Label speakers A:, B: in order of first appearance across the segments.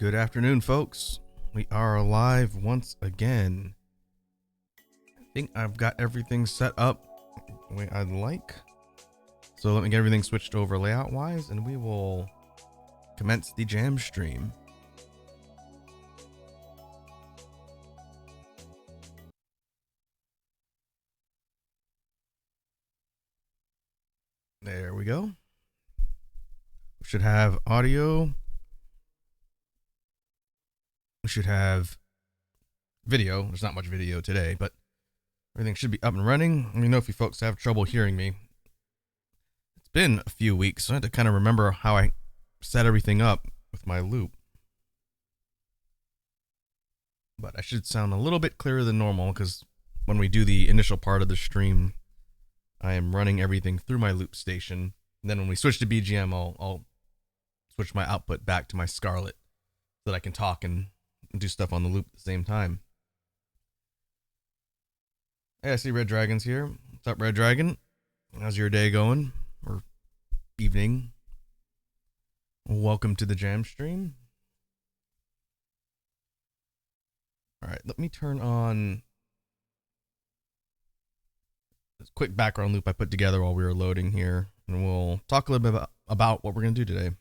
A: Good afternoon, folks. We are live once again. I think I've got everything set up the way I'd like. So let me get everything switched over layout-wise, and we will commence the jam stream. There we go. We should have audio. We should have video. There's not much video today, but everything should be up and running. Let me know if you folks have trouble hearing me. It's been a few weeks, so I had to kind of remember how I set everything up with my loop. But I should sound a little bit clearer than normal, because when we do the initial part of the stream, I am running everything through my loop station. And then when we switch to BGM, I'll switch my output back to my Scarlett so that I can talk and do stuff on the loop at the same time. Hey, I see Red Dragon's here. What's up, Red Dragon? How's your day going? Or evening? Welcome to the jam stream. Alright, let me turn on this quick background loop I put together while we were loading here, and we'll talk a little bit about what we're going to do today.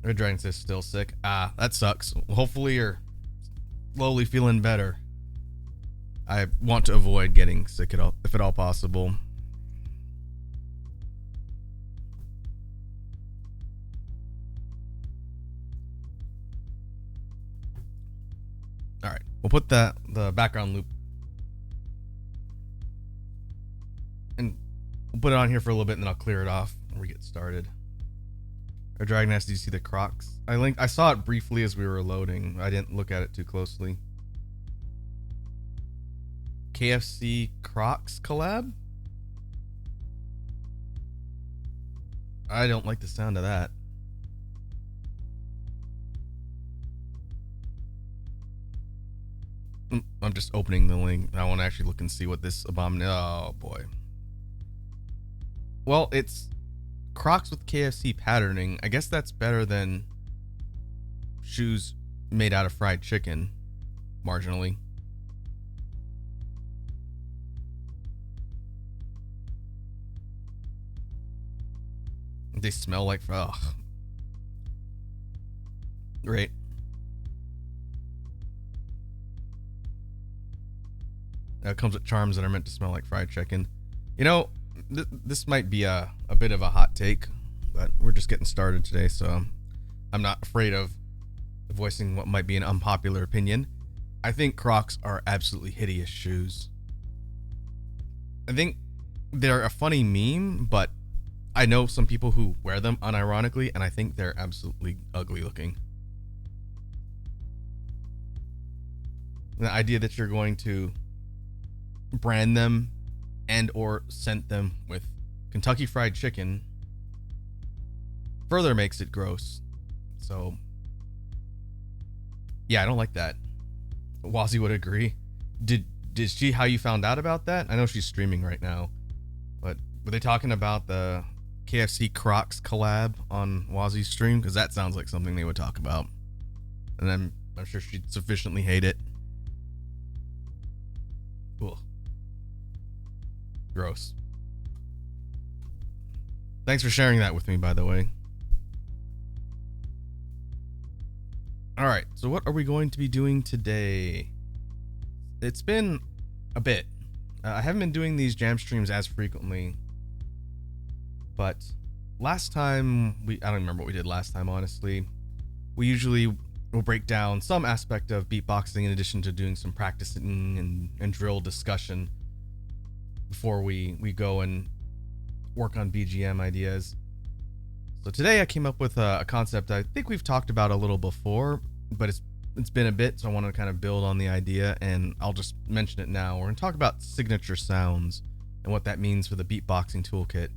A: Red Dragon says still sick. Ah, that sucks. Hopefully you're slowly feeling better. I want to avoid getting sick if at all possible. Alright, we'll put the background loop and we'll put it on here for a little bit, and then I'll clear it off when we get started. Our Dragon asked, "Do you see the Crocs?" I saw it briefly as we were loading. I didn't look at it too closely. KFC Crocs collab? I don't like the sound of that. I'm just opening the link. I want to actually look and see what this abomination. Oh boy. Well, it's Crocs with KFC patterning. I guess that's better than shoes made out of fried chicken, marginally. They smell like, ugh. Great. It comes with charms that are meant to smell like fried chicken. You know, this might be a bit of a hot take, but we're just getting started today, so I'm not afraid of voicing what might be an unpopular opinion. I think Crocs are absolutely hideous shoes. I think they're a funny meme, but I know some people who wear them unironically, and I think they're absolutely ugly looking. The idea that you're going to brand them and or scent them with Kentucky Fried Chicken further makes it gross. So yeah, I don't like that. Wazzy would agree. Did she, how you found out about that? I know she's streaming right now, but were they talking about the KFC Crocs collab on Wazzy's stream? Because that sounds like something they would talk about, and I'm sure she'd sufficiently hate it. Ugh. Gross. Thanks for sharing that with me, by the way. Alright, so what are we going to be doing today? It's been a bit. I haven't been doing these jam streams as frequently, but last time, I don't remember what we did last time, honestly. We usually will break down some aspect of beatboxing in addition to doing some practicing and drill discussion before we go and work on BGM ideas. So today I came up with a concept I think we've talked about a little before, but it's been a bit, so I want to kind of build on the idea, and I'll just mention it now. We're going to talk about signature sounds and what that means for the beatboxing toolkit.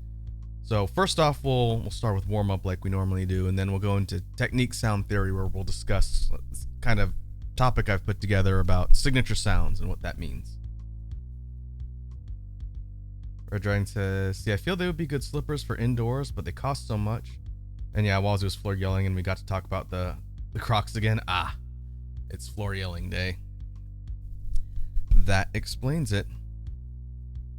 A: So first off, we'll start with warm-up like we normally do, and then we'll go into technique sound theory, where we'll discuss this kind of topic I've put together about signature sounds and what that means. Red Dragon says, see, I feel they would be good slippers for indoors, but they cost so much. And yeah, Wazoo was floor yelling, and we got to talk about the Crocs again. Ah, it's floor yelling day. That explains it.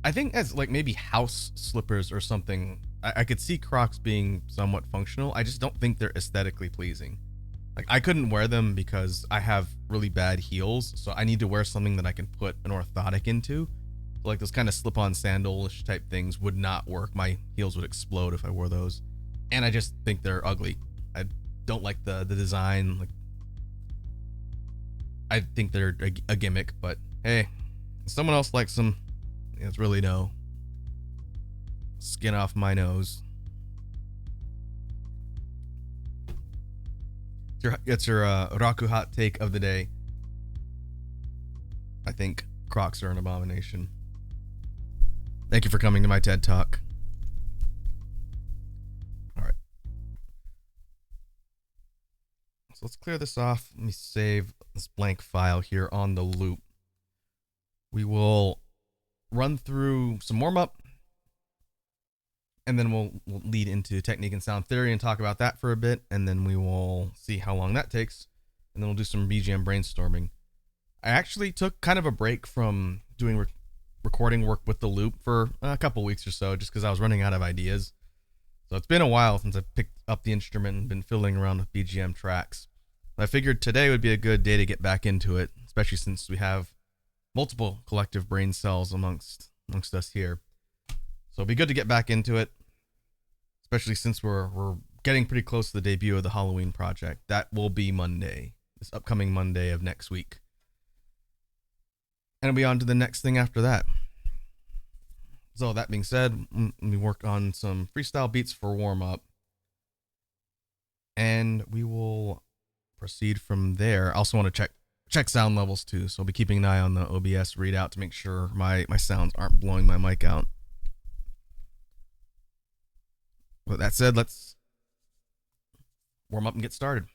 A: I think as like maybe house slippers or something, I could see Crocs being somewhat functional. I just don't think they're aesthetically pleasing. Like, I couldn't wear them because I have really bad heels, so I need to wear something that I can put an orthotic into. So like those kind of slip-on sandal-ish type things would not work. My heels would explode if I wore those. And I just think they're ugly. I don't like the design. Like, I think they're a gimmick, but hey, if someone else likes them, it's really no skin off my nose. It's your Raku hot take of the day. I think Crocs are an abomination. Thank you for coming to my TED Talk. All right. So let's clear this off. Let me save this blank file here on the loop. We will run through some warm-up, and then we'll lead into technique and sound theory and talk about that for a bit, and then we will see how long that takes, and then we'll do some BGM brainstorming. I actually took kind of a break from doing recording work with the loop for a couple weeks or so, just because I was running out of ideas. So it's been a while since I picked up the instrument and been fiddling around with BGM tracks. I figured today would be a good day to get back into it, especially since we have multiple collective brain cells amongst us here. So it'll be good to get back into it, especially since we're getting pretty close to the debut of the Halloween project. That will be Monday, this upcoming Monday of next week. And we'll be on to the next thing after that. So that being said, we work on some freestyle beats for warm-up, and we will proceed from there. I also want to check sound levels too, so I'll be keeping an eye on the OBS readout to make sure my sounds aren't blowing my mic out. With that said, let's warm up and get started.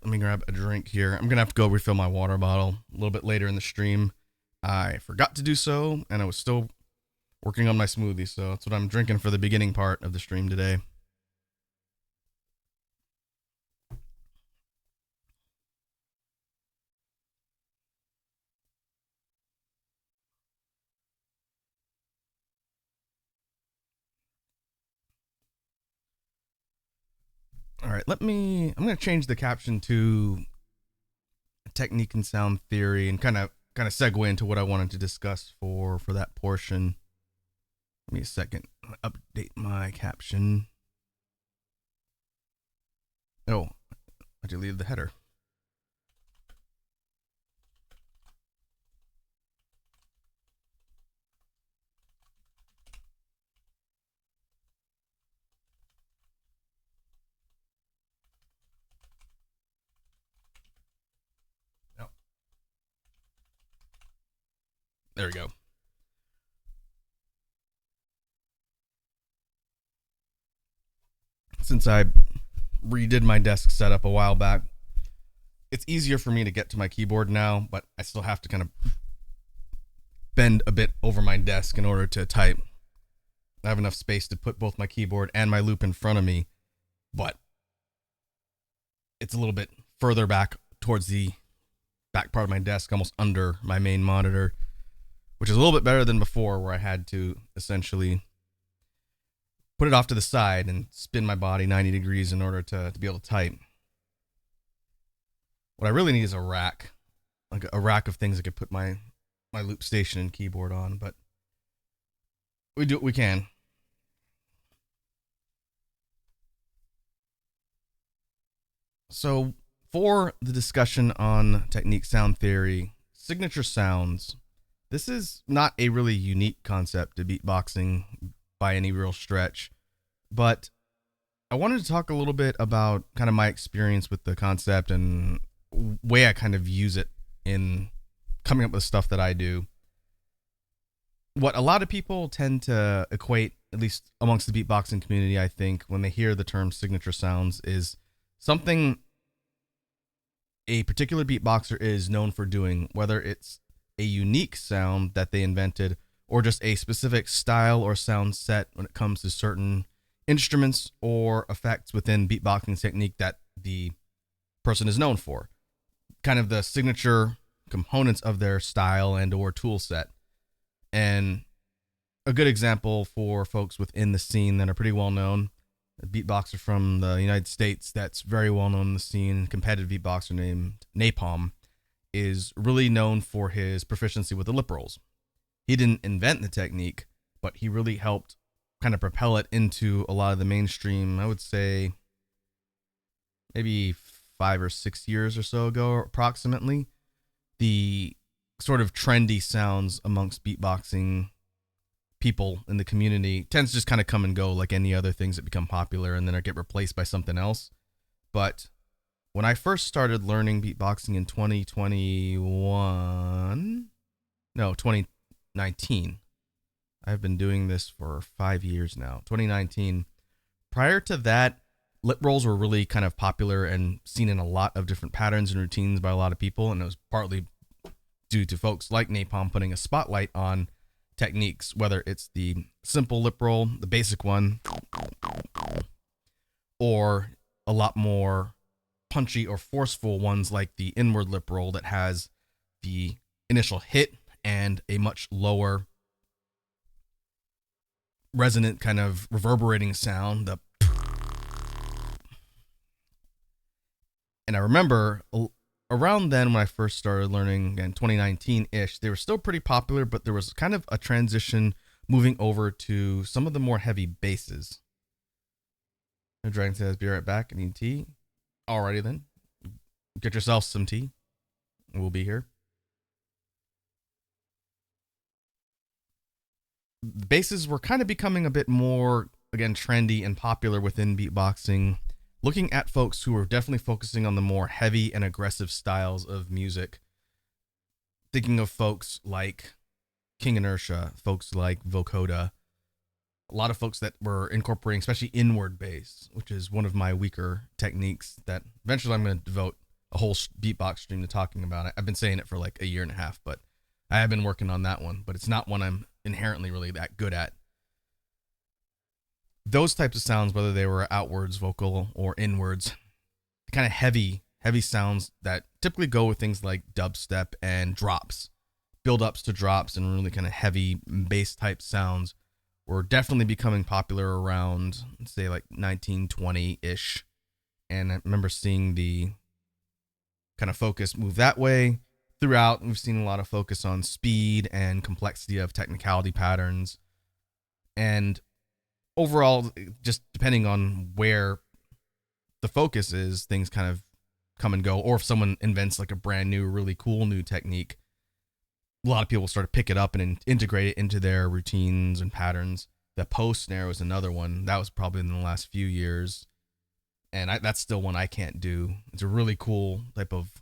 A: let me grab a drink here. I'm gonna have to go refill my water bottle a little bit later in the stream. I forgot to do so, and I was still working on my smoothie, so that's what I'm drinking for the beginning part of the stream today. All right, I'm going to change the caption to technique and sound theory and kind of segue into what I wanted to discuss for that portion. Give me a second. Update my caption. Oh, I deleted the header. Oh. There we go. Since I redid my desk setup a while back, it's easier for me to get to my keyboard now, but I still have to kind of bend a bit over my desk in order to type. I have enough space to put both my keyboard and my loop in front of me, but it's a little bit further back towards the back part of my desk, almost under my main monitor, which is a little bit better than before, where I had to essentially put it off to the side and spin my body 90 degrees in order to be able to type. What I really need is a rack, like a rack of things I could put my loop station and keyboard on, but we do what we can. So for the discussion on technique sound theory, signature sounds, this is not a really unique concept to beatboxing by any real stretch, but I wanted to talk a little bit about kind of my experience with the concept and way I kind of use it in coming up with stuff that I do. What a lot of people tend to equate, at least amongst the beatboxing community, I think, when they hear the term signature sounds, is something a particular beatboxer is known for doing, whether it's a unique sound that they invented or just a specific style or sound set when it comes to certain instruments or effects within beatboxing technique that the person is known for. Kind of the signature components of their style and or tool set. And a good example for folks within the scene that are pretty well known, a beatboxer from the United States that's very well known in the scene, competitive beatboxer named Napalm, is really known for his proficiency with the lip rolls. He didn't invent the technique, but he really helped kind of propel it into a lot of the mainstream, I would say maybe 5 or 6 years or so ago, approximately. The sort of trendy sounds amongst beatboxing people in the community tends to just kind of come and go like any other things that become popular and then get replaced by something else. But when I first started learning beatboxing in 2019, I've been doing this for 5 years now, 2019. Prior to that, lip rolls were really kind of popular and seen in a lot of different patterns and routines by a lot of people, and it was partly due to folks like Napalm putting a spotlight on techniques, whether it's the simple lip roll, the basic one, or a lot more punchy or forceful ones like the inward lip roll that has the initial hit and a much lower resonant kind of reverberating sound. And I remember around then when I first started learning in 2019-ish, they were still pretty popular, but there was kind of a transition moving over to some of the more heavy basses. Dragon says, be right back. I need tea. Alrighty then. Get yourself some tea. We'll be here. The basses were kind of becoming a bit more, again, trendy and popular within beatboxing. Looking at folks who are definitely focusing on the more heavy and aggressive styles of music. Thinking of folks like King Inertia, folks like Vocoder, a lot of folks that were incorporating especially inward bass, which is one of my weaker techniques that eventually I'm going to devote a whole beatbox stream to talking about it. I've been saying it for like a year and a half, but I have been working on that one, but it's not one I'm inherently really that good at. Those types of sounds, whether they were outwards vocal or inwards, kind of heavy sounds that typically go with things like dubstep and drops, build ups to drops, and really kind of heavy bass type sounds were definitely becoming popular around, say, like 1920-ish. And I remember seeing the kind of focus move that way throughout. We've seen a lot of focus on speed and complexity of technicality patterns. And overall, just depending on where the focus is, things kind of come and go. Or if someone invents like a brand new, really cool new technique, a lot of people start to pick it up and integrate it into their routines and patterns. The post snare was another one. That was probably in the last few years. And that's still one I can't do. It's a really cool type of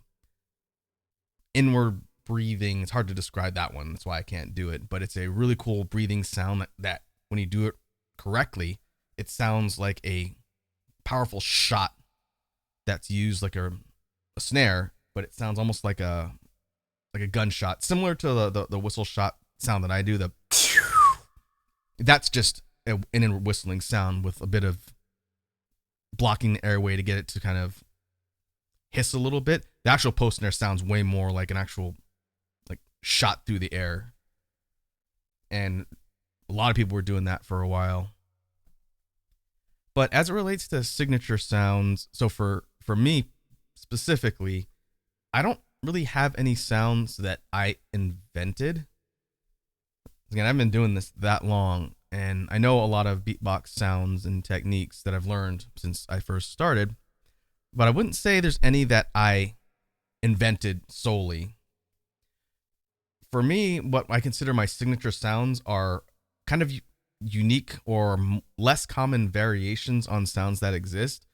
A: inward breathing. It's hard to describe that one. That's why I can't do it. But it's a really cool breathing sound that when you do it correctly, it sounds like a powerful shot that's used like a snare, but it sounds almost like a gunshot, similar to the whistle shot sound that I do. That's just an inward whistling sound with a bit of blocking the airway to get it to kind of hiss a little bit. The actual post snare sounds way more like an actual like shot through the air, and a lot of people were doing that for a while. But as it relates to signature sounds, so for me specifically, I don't really have any sounds that I invented. Again, I've been doing this that long, and I know a lot of beatbox sounds and techniques that I've learned since I first started, but I wouldn't say there's any that I invented solely. For me, what I consider my signature sounds are kind of unique or less common variations on sounds that exist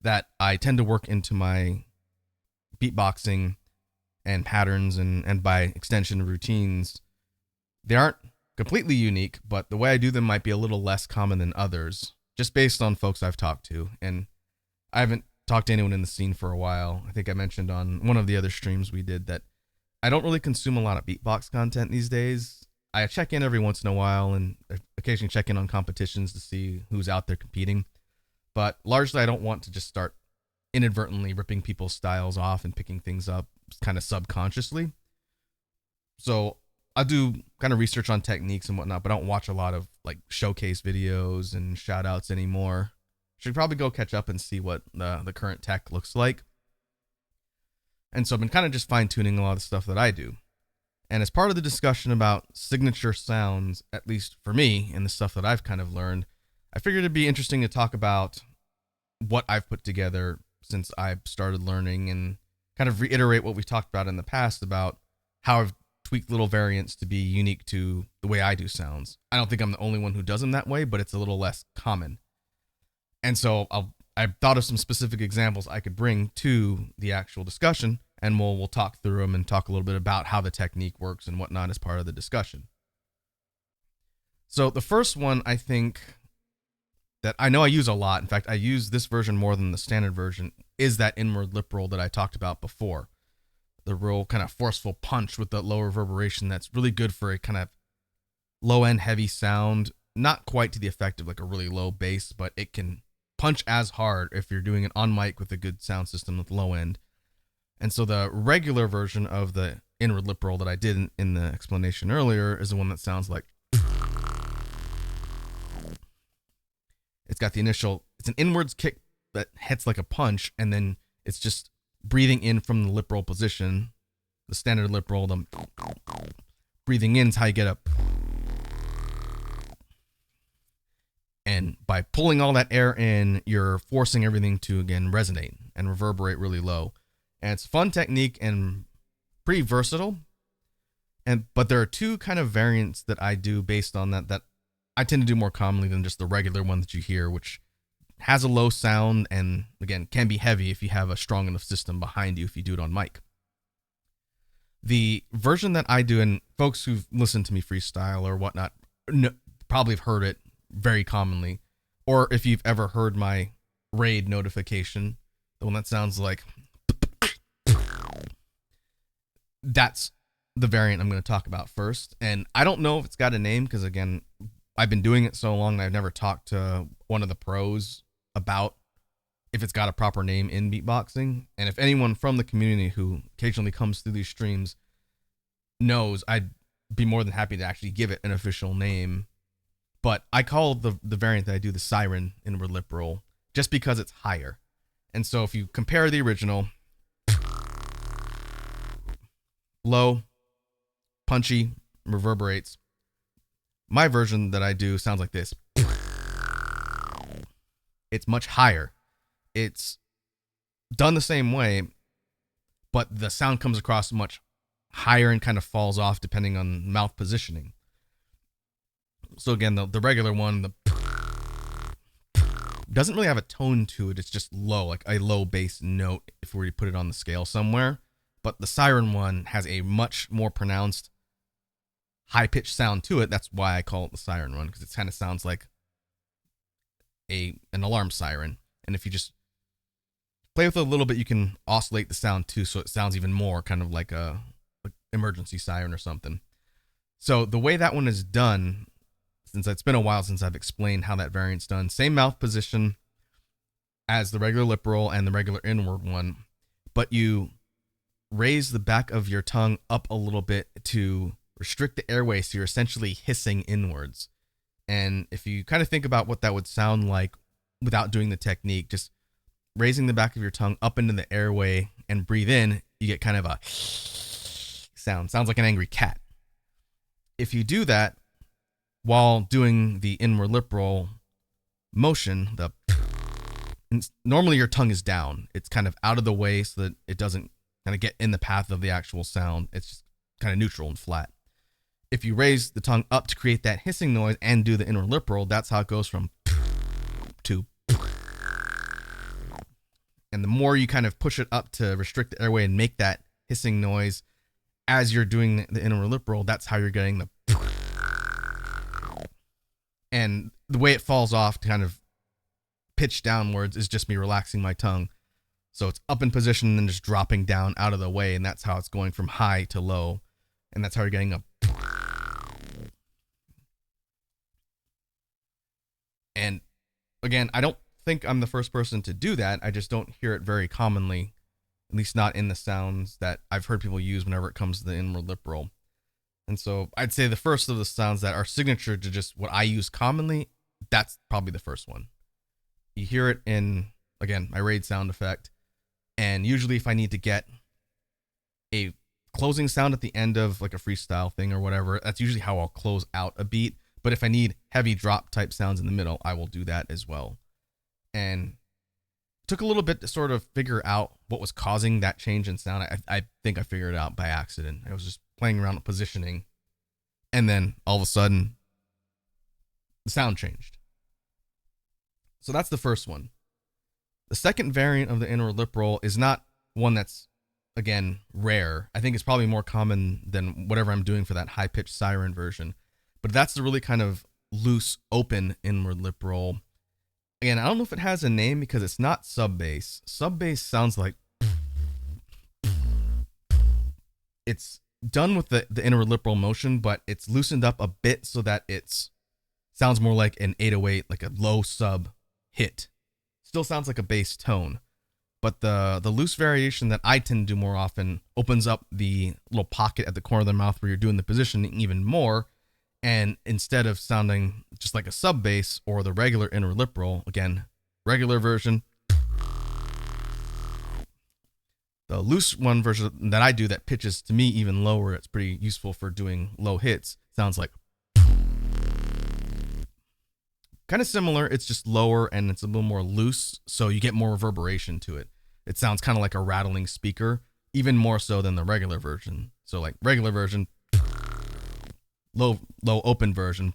A: that I tend to work into my beatboxing and patterns and by extension routines. They aren't completely unique, but the way I do them might be a little less common than others, just based on folks I've talked to. And I haven't talked to anyone in the scene for a while. I think I mentioned on one of the other streams we did that I don't really consume a lot of beatbox content these days. I check in every once in a while and occasionally check in on competitions to see who's out there competing. But largely, I don't want to just start inadvertently ripping people's styles off and picking things up kind of subconsciously. So I do kind of research on techniques and whatnot, but I don't watch a lot of like showcase videos and shout outs anymore. Should probably go catch up and see what the current tech looks like. And so I've been kind of just fine tuning a lot of the stuff that I do. And as part of the discussion about signature sounds, at least for me, and the stuff that I've kind of learned, I figured it'd be interesting to talk about what I've put together since I've started learning and kind of reiterate what we've talked about in the past about how I've tweaked little variants to be unique to the way I do sounds. I don't think I'm the only one who does them that way, but it's a little less common. And so I've thought of some specific examples I could bring to the actual discussion, and we'll talk through them and talk a little bit about how the technique works and whatnot as part of the discussion. So the first one I think that I know I use a lot, in fact, I use this version more than the standard version, is that inward lip roll that I talked about before. The real kind of forceful punch with the low reverberation that's really good for a kind of low-end heavy sound, not quite to the effect of like a really low bass, but it can punch as hard if you're doing it on mic with a good sound system with low end. And so the regular version of the inward lip roll that I did in the explanation earlier is the one that sounds like, it's got the initial, it's an inwards kick that hits like a punch, and then it's just breathing in from the lip roll position, the standard lip roll, the breathing in is how you get up. And by pulling all that air in, you're forcing everything to, again, resonate and reverberate really low. And it's a fun technique and pretty versatile. But there are two kind of variants that I do based on that I tend to do more commonly than just the regular one that you hear, which has a low sound and, again, can be heavy if you have a strong enough system behind you if you do it on mic. The version that I do, and folks who've listened to me freestyle or whatnot probably have heard it very commonly, or if you've ever heard my raid notification, the one that sounds like, That's the variant I'm going to talk about first. And I don't know if it's got a name because, again, I've been doing it so long, I've never talked to one of the pros about if it's got a proper name in beatboxing. And if anyone from the community who occasionally comes through these streams knows, I'd be more than happy to actually give it an official name. But I call the variant that I do the siren inward lip roll just because it's higher. And so if you compare the original, low, punchy, reverberates. My version that I do sounds like this. It's much higher. It's done the same way, but the sound comes across much higher and kind of falls off depending on mouth positioning. So again, the regular one, the doesn't really have a tone to it. It's just low, like a low bass note if we were to put it on the scale somewhere. But the siren one has a much more pronounced high-pitched sound to it. That's why I call it the siren one, because it kind of sounds like an alarm siren. And if you just play with it a little bit, you can oscillate the sound too, so it sounds even more kind of like a emergency siren or something. So the way that one is done, since it's been a while since I've explained how that variant's done, same mouth position as the regular lip roll and the regular inward one, but you raise the back of your tongue up a little bit to restrict the airway, so you're essentially hissing inwards. And if you kind of think about what that would sound like without doing the technique, just raising the back of your tongue up into the airway and breathe in, you get kind of a sound. Sounds like an angry cat. If you do that while doing the inward lip roll motion, normally your tongue is down. It's kind of out of the way so that it doesn't kind of get in the path of the actual sound. It's just kind of neutral and flat. If you raise the tongue up to create that hissing noise and do the inward lip roll, that's how it goes from to. And the more you kind of push it up to restrict the airway and make that hissing noise as you're doing the inward lip roll, that's how you're getting the. And the way it falls off to kind of pitch downwards is just me relaxing my tongue. So it's up in position and then just dropping down out of the way, and that's how it's going from high to low. And that's how you're getting a. And again, I don't think I'm the first person to do that. I just don't hear it very commonly, at least not in the sounds that I've heard people use whenever it comes to the inward lip roll. And so I'd say the first of the sounds that are signature to just what I use commonly, that's probably the first one. You hear it in, again, my raid sound effect. And usually if I need to get a closing sound at the end of like a freestyle thing or whatever, that's usually how I'll close out a beat. But if I need heavy drop type sounds in the middle, I will do that as well. And it took a little bit to sort of figure out what was causing that change in sound. I think I figured it out by accident. I was just playing around with positioning, and then all of a sudden the sound changed. So that's the first one. The second variant of the inward lip roll is not one that's, again, rare. I think it's probably more common than whatever I'm doing for that high-pitched siren version. But that's the really kind of loose, open inward lip roll. Again, I don't know if it has a name because it's not sub bass. Sub bass sounds like it's done with the inward lip roll motion, but it's loosened up a bit so that it sounds more like an 808, like a low sub hit. Still sounds like a bass tone, but the loose variation that I tend to do more often opens up the little pocket at the corner of the mouth where you're doing the positioning even more. And instead of sounding just like a sub bass or the regular inward lip roll, again, regular version, the loose one version that I do that pitches to me even lower, it's pretty useful for doing low hits, sounds like kind of similar. It's just lower and it's a little more loose, so you get more reverberation to it. It sounds kind of like a rattling speaker, even more so than the regular version. So like regular version, low open version,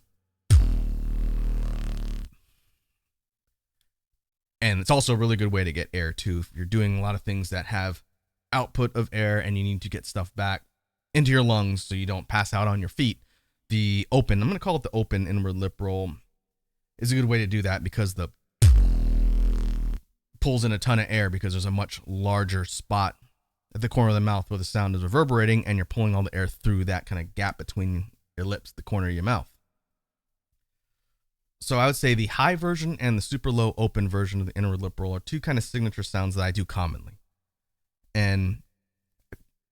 A: and it's also a really good way to get air too. If you're doing a lot of things that have output of air and you need to get stuff back into your lungs so you don't pass out on your feet, the open, I'm going to call it the open inward lip roll, is a good way to do that because the pulls in a ton of air because there's a much larger spot at the corner of the mouth where the sound is reverberating, and you're pulling all the air through that kind of gap between your lips, the corner of your mouth. So I would say the high version and the super low open version of the inner lip roll are two kind of signature sounds that I do commonly. And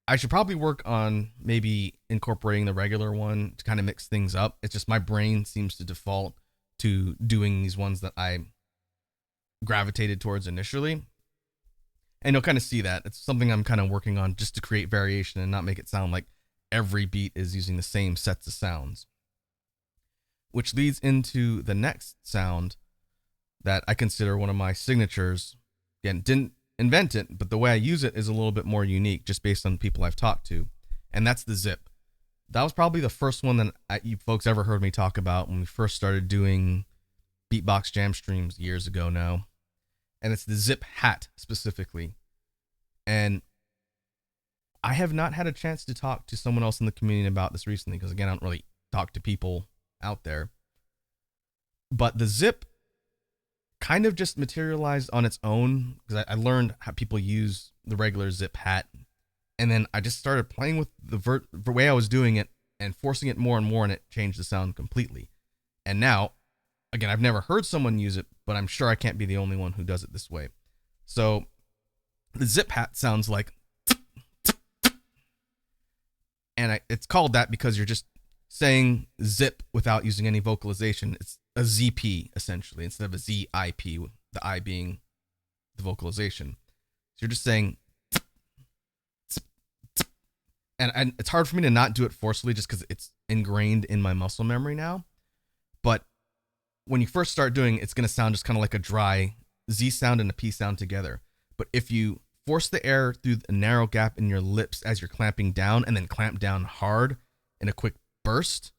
A: I should probably work on maybe incorporating the regular one to kind of mix things up. It's just my brain seems to default to doing these ones that I gravitated towards initially. And you'll kind of see that. It's something I'm kind of working on just to create variation and not make it sound like every beat is using the same sets of sounds. Which leads into the next sound that I consider one of my signatures. Again, didn't invent it, but the way I use it is a little bit more unique just based on people I've talked to. And that's the zip. That was probably the first one that you folks ever heard me talk about when we first started doing Beatbox jam streams years ago now. And it's the zip hat specifically. And I have not had a chance to talk to someone else in the community about this recently because, again, I don't really talk to people out there. But the zip kind of just materialized on its own because I learned how people use the regular zip hat. And then I just started playing with the way I was doing it and forcing it more and more, and it changed the sound completely. And now, again, I've never heard someone use it, but I'm sure I can't be the only one who does it this way. So the zip hat sounds like, and it's called that because you're just saying zip without using any vocalization. It's a ZP essentially instead of a ZIP, with the I being the vocalization. So you're just saying, and it's hard for me to not do it forcefully just because it's ingrained in my muscle memory now. But when you first start doing it, it's going to sound just kind of like a dry Z sound and a P sound together. But if you force the air through a narrow gap in your lips as you're clamping down and then clamp down hard in a quick burst,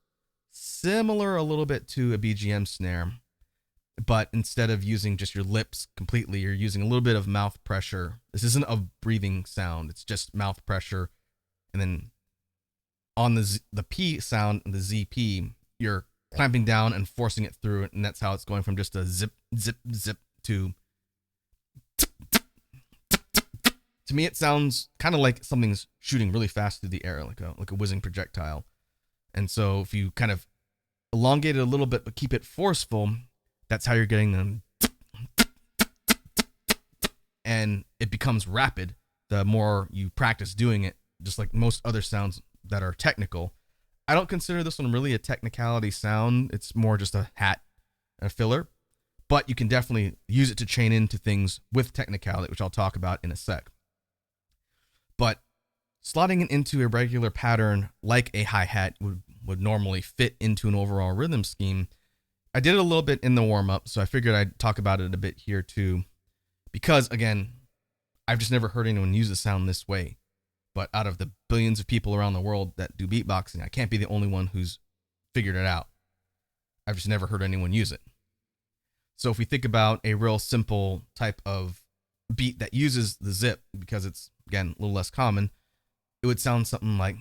A: similar a little bit to a BGM snare, but instead of using just your lips completely, you're using a little bit of mouth pressure. This isn't a breathing sound, it's just mouth pressure. And then on the P sound, the ZP, you're clamping down and forcing it through, and that's how it's going from just a zip, zip, zip to me, it sounds kind of like something's shooting really fast through the air, like a whizzing projectile. And so if you kind of elongate it a little bit but keep it forceful, that's how you're getting them. And it becomes rapid the more you practice doing it, just like most other sounds that are technical. I don't consider this one really a technicality sound. It's more just a hat and a filler. But you can definitely use it to chain into things with technicality, which I'll talk about in a sec. But slotting it into a regular pattern like a hi-hat would normally fit into an overall rhythm scheme. I did it a little bit in the warm-up, so I figured I'd talk about it a bit here too. Because, again, I've just never heard anyone use a sound this way. But out of the billions of people around the world that do beatboxing, I can't be the only one who's figured it out. I've just never heard anyone use it. So if we think about a real simple type of beat that uses the zip, because it's, again, a little less common, it would sound something like...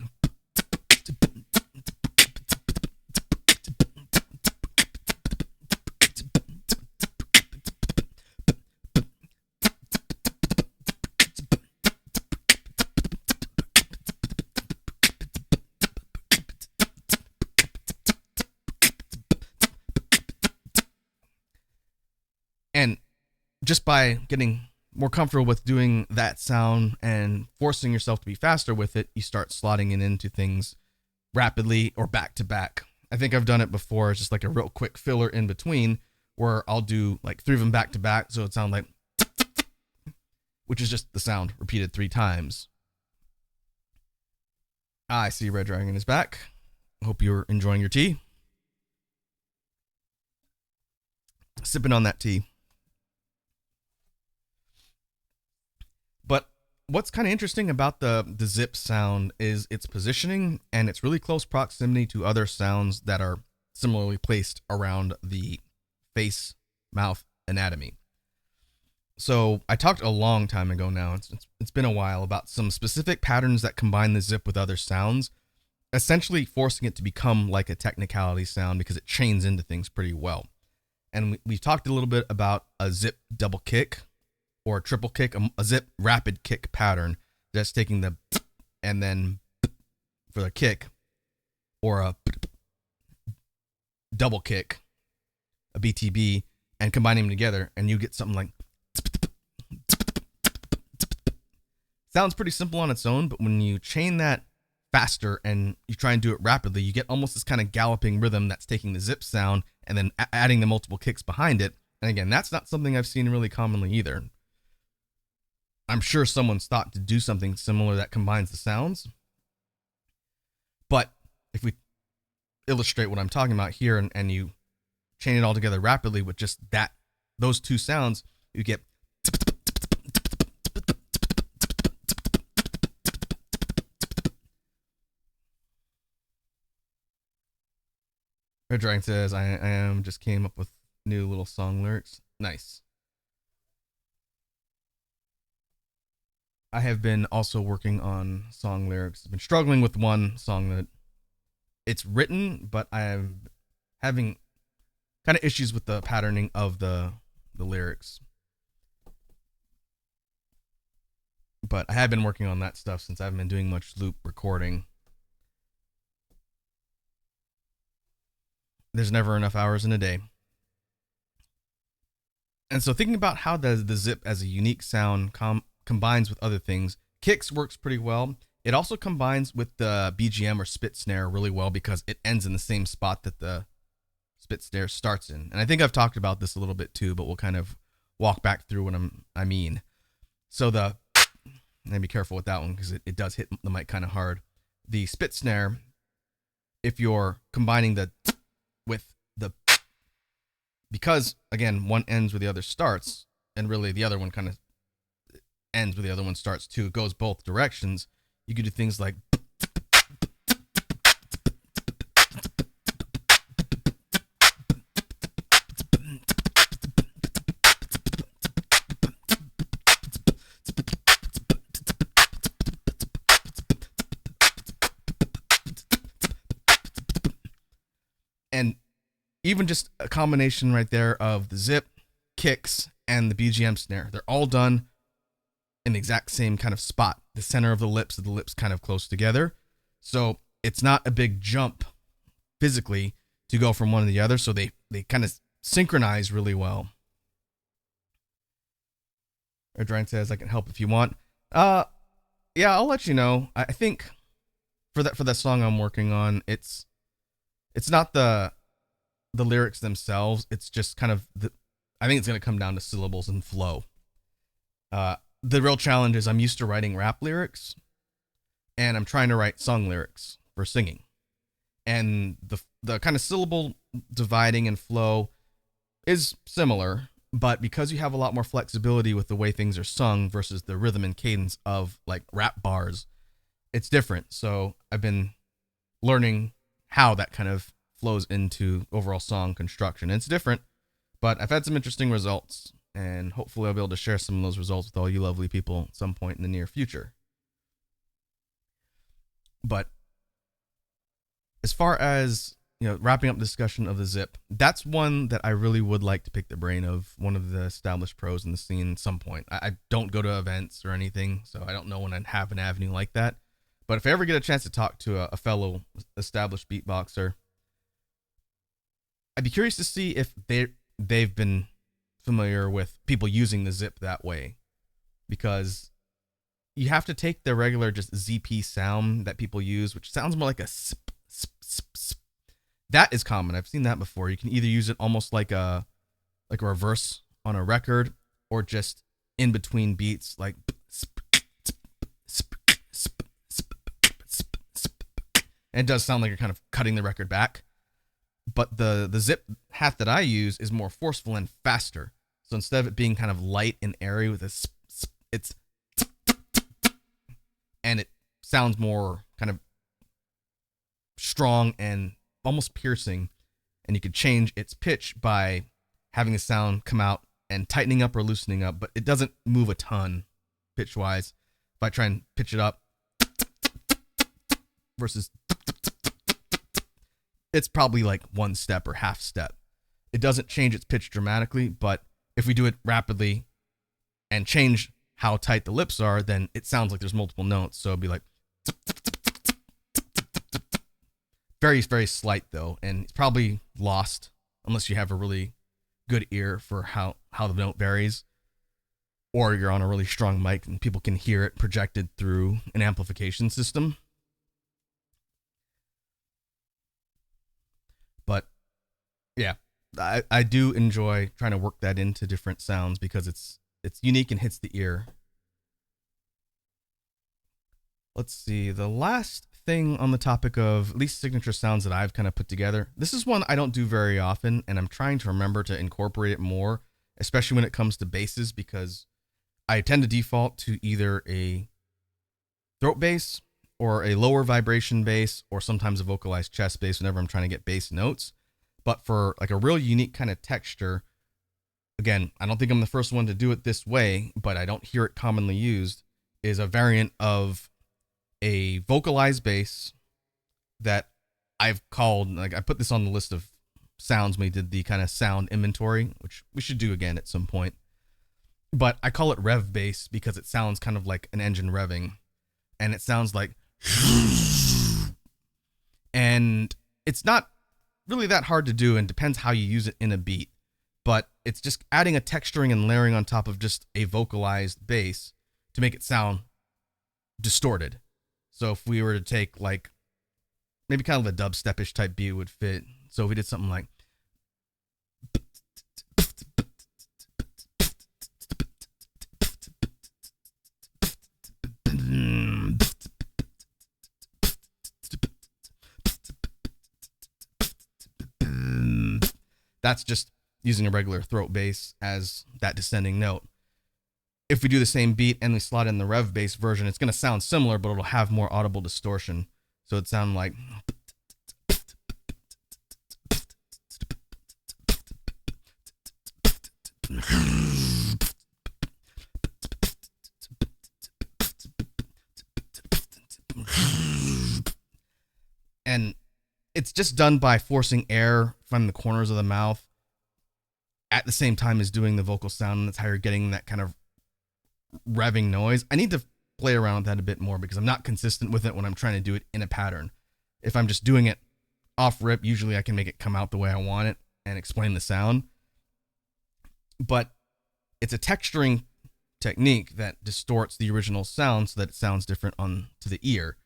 A: And just by getting more comfortable with doing that sound and forcing yourself to be faster with it, you start slotting it into things rapidly or back to back. I think I've done it before. It's just like a real quick filler in between where I'll do like 3 of them back to back. So it sounds like, which is just the sound repeated 3 times. I see Red Dragon is back. Hope you're enjoying your tea. Sipping on that tea. But what's kind of interesting about the zip sound is its positioning and its really close proximity to other sounds that are similarly placed around the face, mouth anatomy. So I talked a long time ago now, it's been a while, about some specific patterns that combine the zip with other sounds, essentially forcing it to become like a technicality sound because it chains into things pretty well. And we talked a little bit about a zip double kick or a triple kick, a zip rapid kick pattern just taking the and then for the kick, or a double kick, a BTB, and combining them together, and you get something like. Sounds pretty simple on its own, but when you chain that faster and you try and do it rapidly, you get almost this kind of galloping rhythm that's taking the zip sound and then adding the multiple kicks behind it. And again, that's not something I've seen really commonly either. I'm sure someone's thought to do something similar that combines the sounds. But if we illustrate what I'm talking about here and you chain it all together rapidly with just those two sounds, you get. Red Dragon says, I am just came up with new little song lyrics. Nice. I have been also working on song lyrics. I've been struggling with one song that it's written, but I'm having kind of issues with the patterning of the lyrics. But I have been working on that stuff since I haven't been doing much loop recording. There's never enough hours in a day. And so thinking about how the zip as a unique sound combines with other things, kicks works pretty well. It also combines with the BGM or spit snare really well because it ends in the same spot that the spit snare starts in. And I think I've talked about this a little bit too, but we'll kind of walk back through what I mean. So and be careful with that one because it does hit the mic kind of hard. The spit snare, if you're combining the with the, because again, one ends where the other starts, and really the other one kind of ends where the other one starts too. It goes both directions. You could do things like. And even just a combination right there of the zip, kicks, and the BGM snare. They're all done in the exact same kind of spot. The center of the lips kind of close together. So it's not a big jump physically to go from one to the other. So they kind of synchronize really well. Adrian says, I can help if you want. Yeah, I'll let you know. I think for that song I'm working on, it's not the lyrics themselves. It's just kind of I think it's going to come down to syllables and flow. The real challenge is I'm used to writing rap lyrics, and I'm trying to write song lyrics for singing. And the kind of syllable dividing and flow is similar, but because you have a lot more flexibility with the way things are sung versus the rhythm and cadence of like rap bars, it's different. So I've been learning how that kind of flows into overall song construction. It's different, but I've had some interesting results, and hopefully I'll be able to share some of those results with all you lovely people at some point in the near future. But as far as, wrapping up the discussion of the zip, that's one that I really would like to pick the brain of one of the established pros in the scene at some point. I don't go to events or anything, so I don't know when I'd have an avenue like that. But if I ever get a chance to talk to a fellow established beatboxer, I'd be curious to see if they've been familiar with people using the zip that way, because you have to take the regular just ZP sound that people use, which sounds more like a sp, sp, sp, sp. That is common. I've seen that before. You can either use it almost like a reverse on a record, or just in between beats, like sp, sp, sp, sp, sp, sp, sp. And it does sound like you're kind of cutting the record back. But the zip hat that I use is more forceful and faster. So instead of it being kind of light and airy with a sp, sp, it's and it sounds more kind of strong and almost piercing. And you could change its pitch by having the sound come out and tightening up or loosening up, but it doesn't move a ton pitch wise. If I try and pitch it up versus, it's probably like one step or half step. It doesn't change its pitch dramatically, but if we do it rapidly and change how tight the lips are, then it sounds like there's multiple notes. So it'd be like very, very slight though, and it's probably lost unless you have a really good ear for how the note varies, or you're on a really strong mic and people can hear it projected through an amplification system. But yeah, I do enjoy trying to work that into different sounds because it's unique and hits the ear. Let's see, the last thing on the topic of at least signature sounds that I've kind of put together. This is one I don't do very often, and I'm trying to remember to incorporate it more, especially when it comes to basses, because I tend to default to either a throat bass or a lower vibration bass, or sometimes a vocalized chest bass whenever I'm trying to get bass notes. But for like a real unique kind of texture, again, I don't think I'm the first one to do it this way, but I don't hear it commonly used, is a variant of a vocalized bass that I've called, like I put this on the list of sounds when we did the kind of sound inventory, which we should do again at some point. But I call it rev bass because it sounds kind of like an engine revving, and it sounds like, and it's not really that hard to do and depends how you use it in a beat, but it's just adding a texturing and layering on top of just a vocalized bass to make it sound distorted. So if we were to take like maybe kind of a dubstep-ish type beat would fit. So if we did something like that's just using a regular throat bass as that descending note. If we do the same beat and we slot in the rev bass version, it's going to sound similar, but it'll have more audible distortion. So it sounds like, and it's just done by forcing air from the corners of the mouth at the same time as doing the vocal sound. And that's how you're getting that kind of revving noise. I need to play around with that a bit more because I'm not consistent with it when I'm trying to do it in a pattern. If I'm just doing it off rip, usually I can make it come out the way I want it and explain the sound. But it's a texturing technique that distorts the original sound so that it sounds different to the ear.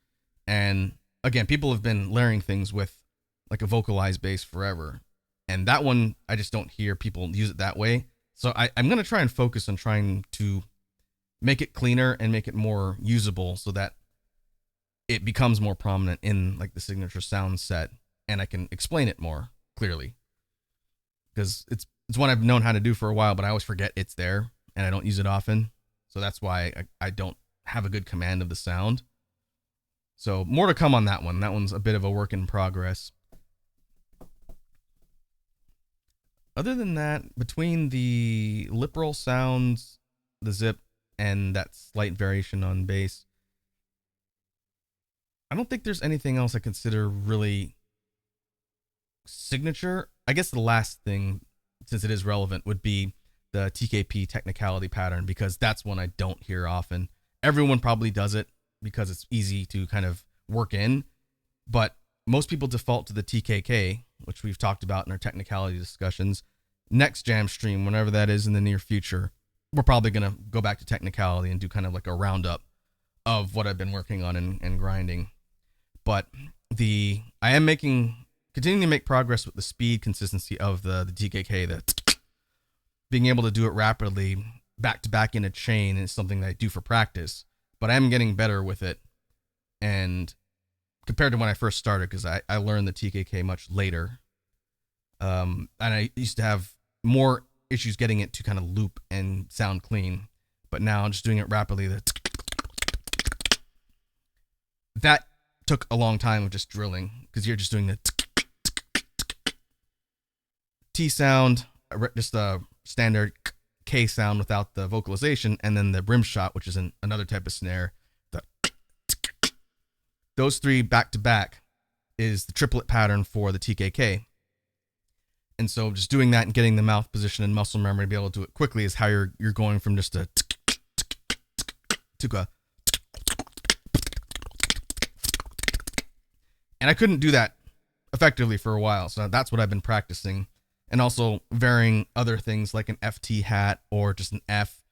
A: And again, people have been layering things with like a vocalized bass forever. And that one, I just don't hear people use it that way. So I'm going to try and focus on trying to make it cleaner and make it more usable so that it becomes more prominent in like the signature sound set and I can explain it more clearly. Because it's one I've known how to do for a while, but I always forget it's there and I don't use it often. So that's why I don't have a good command of the sound. So more to come on that one. That one's a bit of a work in progress. Other than that, between the lip roll sounds, the zip, and that slight variation on bass, I don't think there's anything else I consider really signature. I guess the last thing, since it is relevant, would be the TKP technicality pattern, because that's one I don't hear often. Everyone probably does it because it's easy to kind of work in, but most people default to the TKK, which we've talked about in our technicality discussions. Next jam stream, whenever that is in the near future, we're probably going to go back to technicality and do kind of like a roundup of what I've been working on and grinding. But I am continuing to make progress with the speed consistency of the TKK. That being able to do it rapidly back to back in a chain is something that I do for practice, but I am getting better with it. And compared to when I first started, because I learned the TKK much later. And I used to have more issues getting it to kind of loop and sound clean, but now just doing it rapidly, that took a long time of just drilling, because you're just doing the T sound, just a standard K sound without the vocalization, and then the brim shot, which is another type of snare. Those three back to back is the triplet pattern for the TKK. And so just doing that and getting the mouth position and muscle memory to be able to do it quickly is how you're going from just a tuka. And I couldn't do that effectively for a while, so that's what I've been practicing. And also varying other things like an FT hat or just an F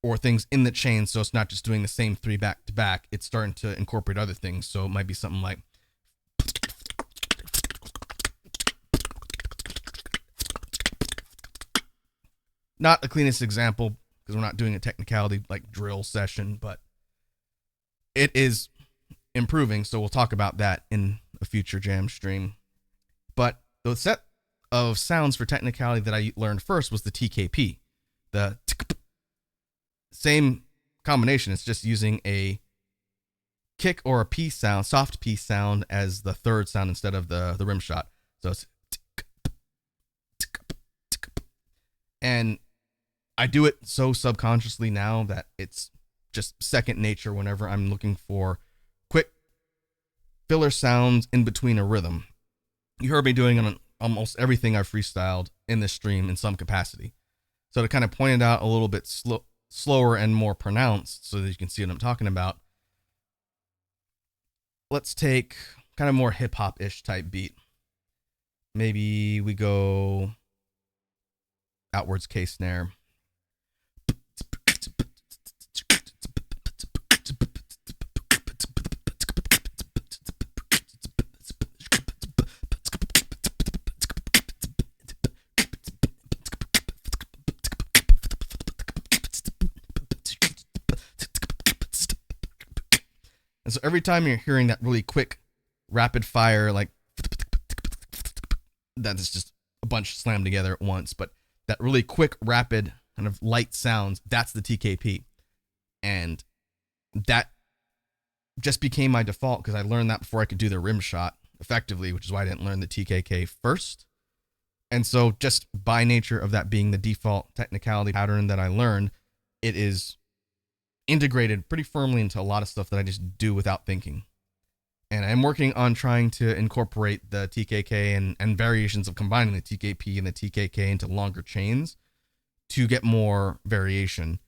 A: or things in the chain, so it's not just doing the same 3 back to back. It's starting to incorporate other things, so it might be something like not the cleanest example because we're not doing a technicality like drill session, but it is improving, so we'll talk about that in a future jam stream. But the set of sounds for technicality that I learned first was the TKP. The same combination, it's just using a kick or a P sound, soft P sound as the third sound instead of the rim shot. So it's and I do it so subconsciously now that it's just second nature whenever I'm looking for quick filler sounds in between a rhythm. You heard me doing on almost everything I've freestyled in this stream in some capacity. So to kind of point it out a little bit slower and more pronounced so that you can see what I'm talking about, let's take kind of more hip-hop-ish type beat. Maybe we go outwards K snare. And so every time you're hearing that really quick, rapid fire, like that is just a bunch slammed together at once, but that really quick, rapid, kind of light sounds, that's the TKP. And that just became my default because I learned that before I could do the rim shot effectively, which is why I didn't learn the TKK first. And so just by nature of that being the default technicality pattern that I learned, it is integrated pretty firmly into a lot of stuff that I just do without thinking. And I'm working on trying to incorporate the TKK and variations of combining the TKP and the TKK into longer chains to get more variation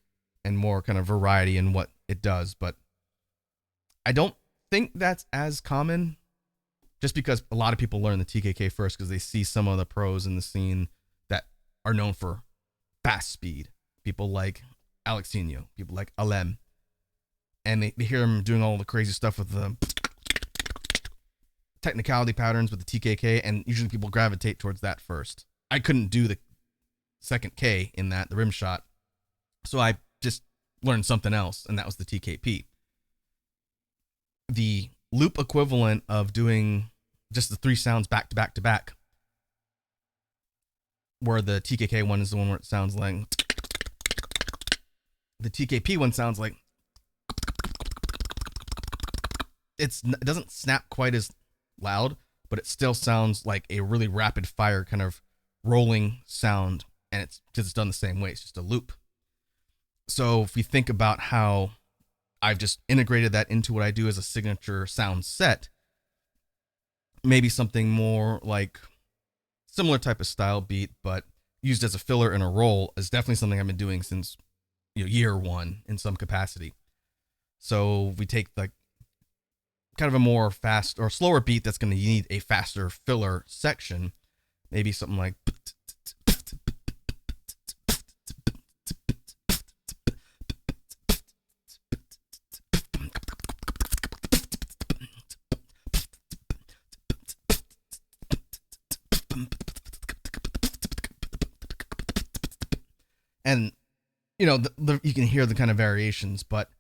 A: and more kind of variety in what it does. But I don't think that's as common just because a lot of people learn the TKK first because they see some of the pros in the scene that are known for fast speed. People like Alexinho, people like Alem, and they hear him doing all the crazy stuff with the technicality patterns with the TKK, and usually people gravitate towards that first. I couldn't do the second K in that, the rim shot, so I just learned something else, and that was the TKP. The loop equivalent of doing just the 3 sounds back to back to back, where the TKK one is the one where it sounds like, the TKP one sounds like, it doesn't snap quite as loud, but it still sounds like a really rapid fire kind of rolling sound, and it's because it's done the same way. It's just a loop. So if you think about how I've just integrated that into what I do as a signature sound set, maybe something more like similar type of style beat, but used as a filler in a roll is definitely something I've been doing since year one in some capacity. So we take like kind of a more fast or slower beat that's going to need a faster filler section, maybe something like and you can hear the kind of variations, but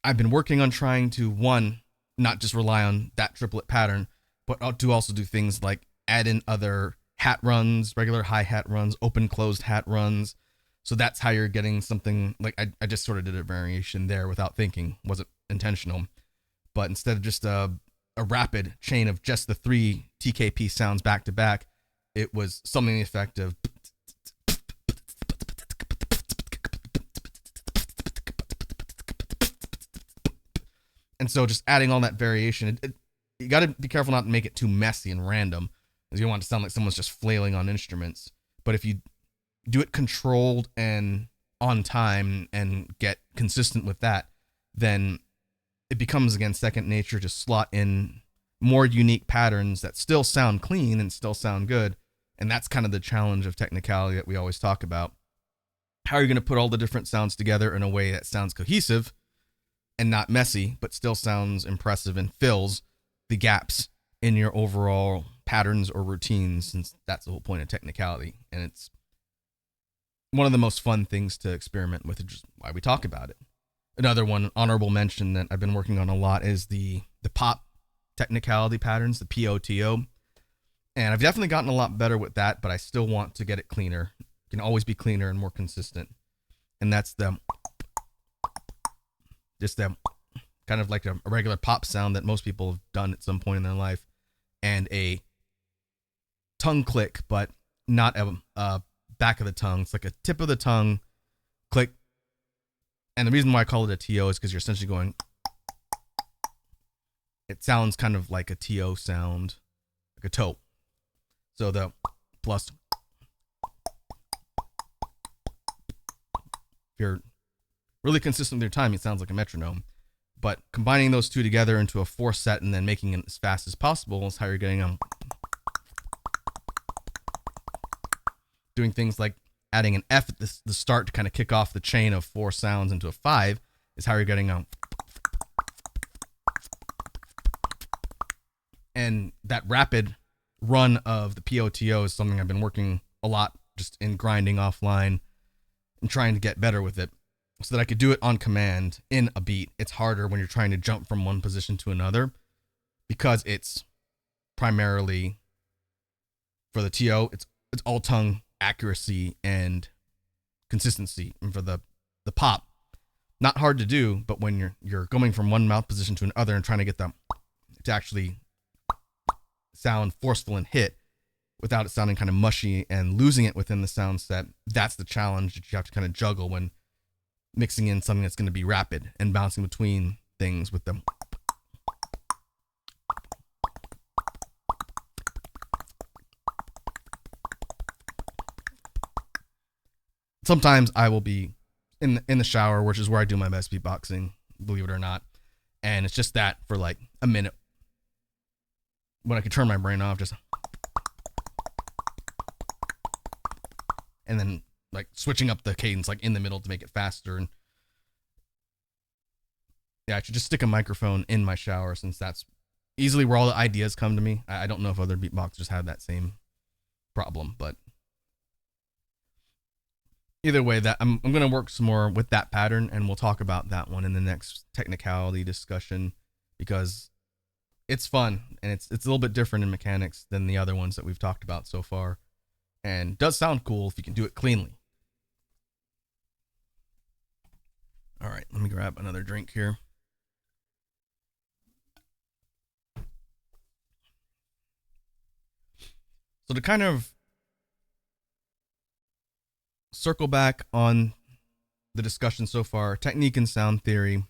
A: I've been working on trying to, one, not just rely on that triplet pattern, but to also do things like add in other hat runs, regular hi-hat runs, open-closed hat runs. So that's how you're getting something like, I just sort of did a variation there without thinking, wasn't intentional. But instead of just a rapid chain of just the 3 TKP sounds back to back, it was something to the effect of and so just adding all that variation, you got to be careful not to make it too messy and random, because you don't want it to sound like someone's just flailing on instruments. But if you do it controlled and on time and get consistent with that, then it becomes again second nature to slot in more unique patterns that still sound clean and still sound good. And that's kind of the challenge of technicality that we always talk about. How are you going to put all the different sounds together in a way that sounds cohesive and not messy, but still sounds impressive and fills the gaps in your overall patterns or routines, since that's the whole point of technicality. And it's one of the most fun things to experiment with, which is why we talk about it. Another one, honorable mention, that I've been working on a lot is the pop technicality patterns, the POTO. And I've definitely gotten a lot better with that, but I still want to get it cleaner. It can always be cleaner and more consistent. And that's just them kind of like a regular pop sound that most people have done at some point in their life, and a tongue click, but not a back of the tongue. It's like a tip of the tongue click. And the reason why I call it a TO is because you're essentially going, it sounds kind of like a TO sound, like a toe. So the plus, if you're really consistent with your time, it sounds like a metronome. But combining those two together into a 4-set and then making it as fast as possible is how you're getting doing things like adding an F at the start to kind of kick off the chain of 4 sounds into a 5 is how you're getting and that rapid run of the POTO is something I've been working a lot just in grinding offline and trying to get better with it, so that I could do it on command in a beat. It's harder when you're trying to jump from one position to another, because it's primarily, for the TO, it's all tongue accuracy and consistency. And for the pop, not hard to do, but when you're going from one mouth position to another and trying to get them to actually sound forceful and hit without it sounding kind of mushy and losing it within the sound set, that's the challenge that you have to kind of juggle when mixing in something that's going to be rapid and bouncing between things with them. Sometimes I will be in the shower, which is where I do my best beatboxing, believe it or not. And it's just that for like a minute, when I can turn my brain off, just, and then like switching up the cadence like in the middle to make it faster. And yeah, I should just stick a microphone in my shower, since that's easily where all the ideas come to me. I don't know if other beatboxers have that same problem, but either way, that I'm going to work some more with that pattern, and we'll talk about that one in the next technicality discussion, because it's fun and it's a little bit different in mechanics than the other ones that we've talked about so far, and does sound cool if you can do it cleanly. All right, let me grab another drink here. So to kind of circle back on the discussion so far, technique and sound theory,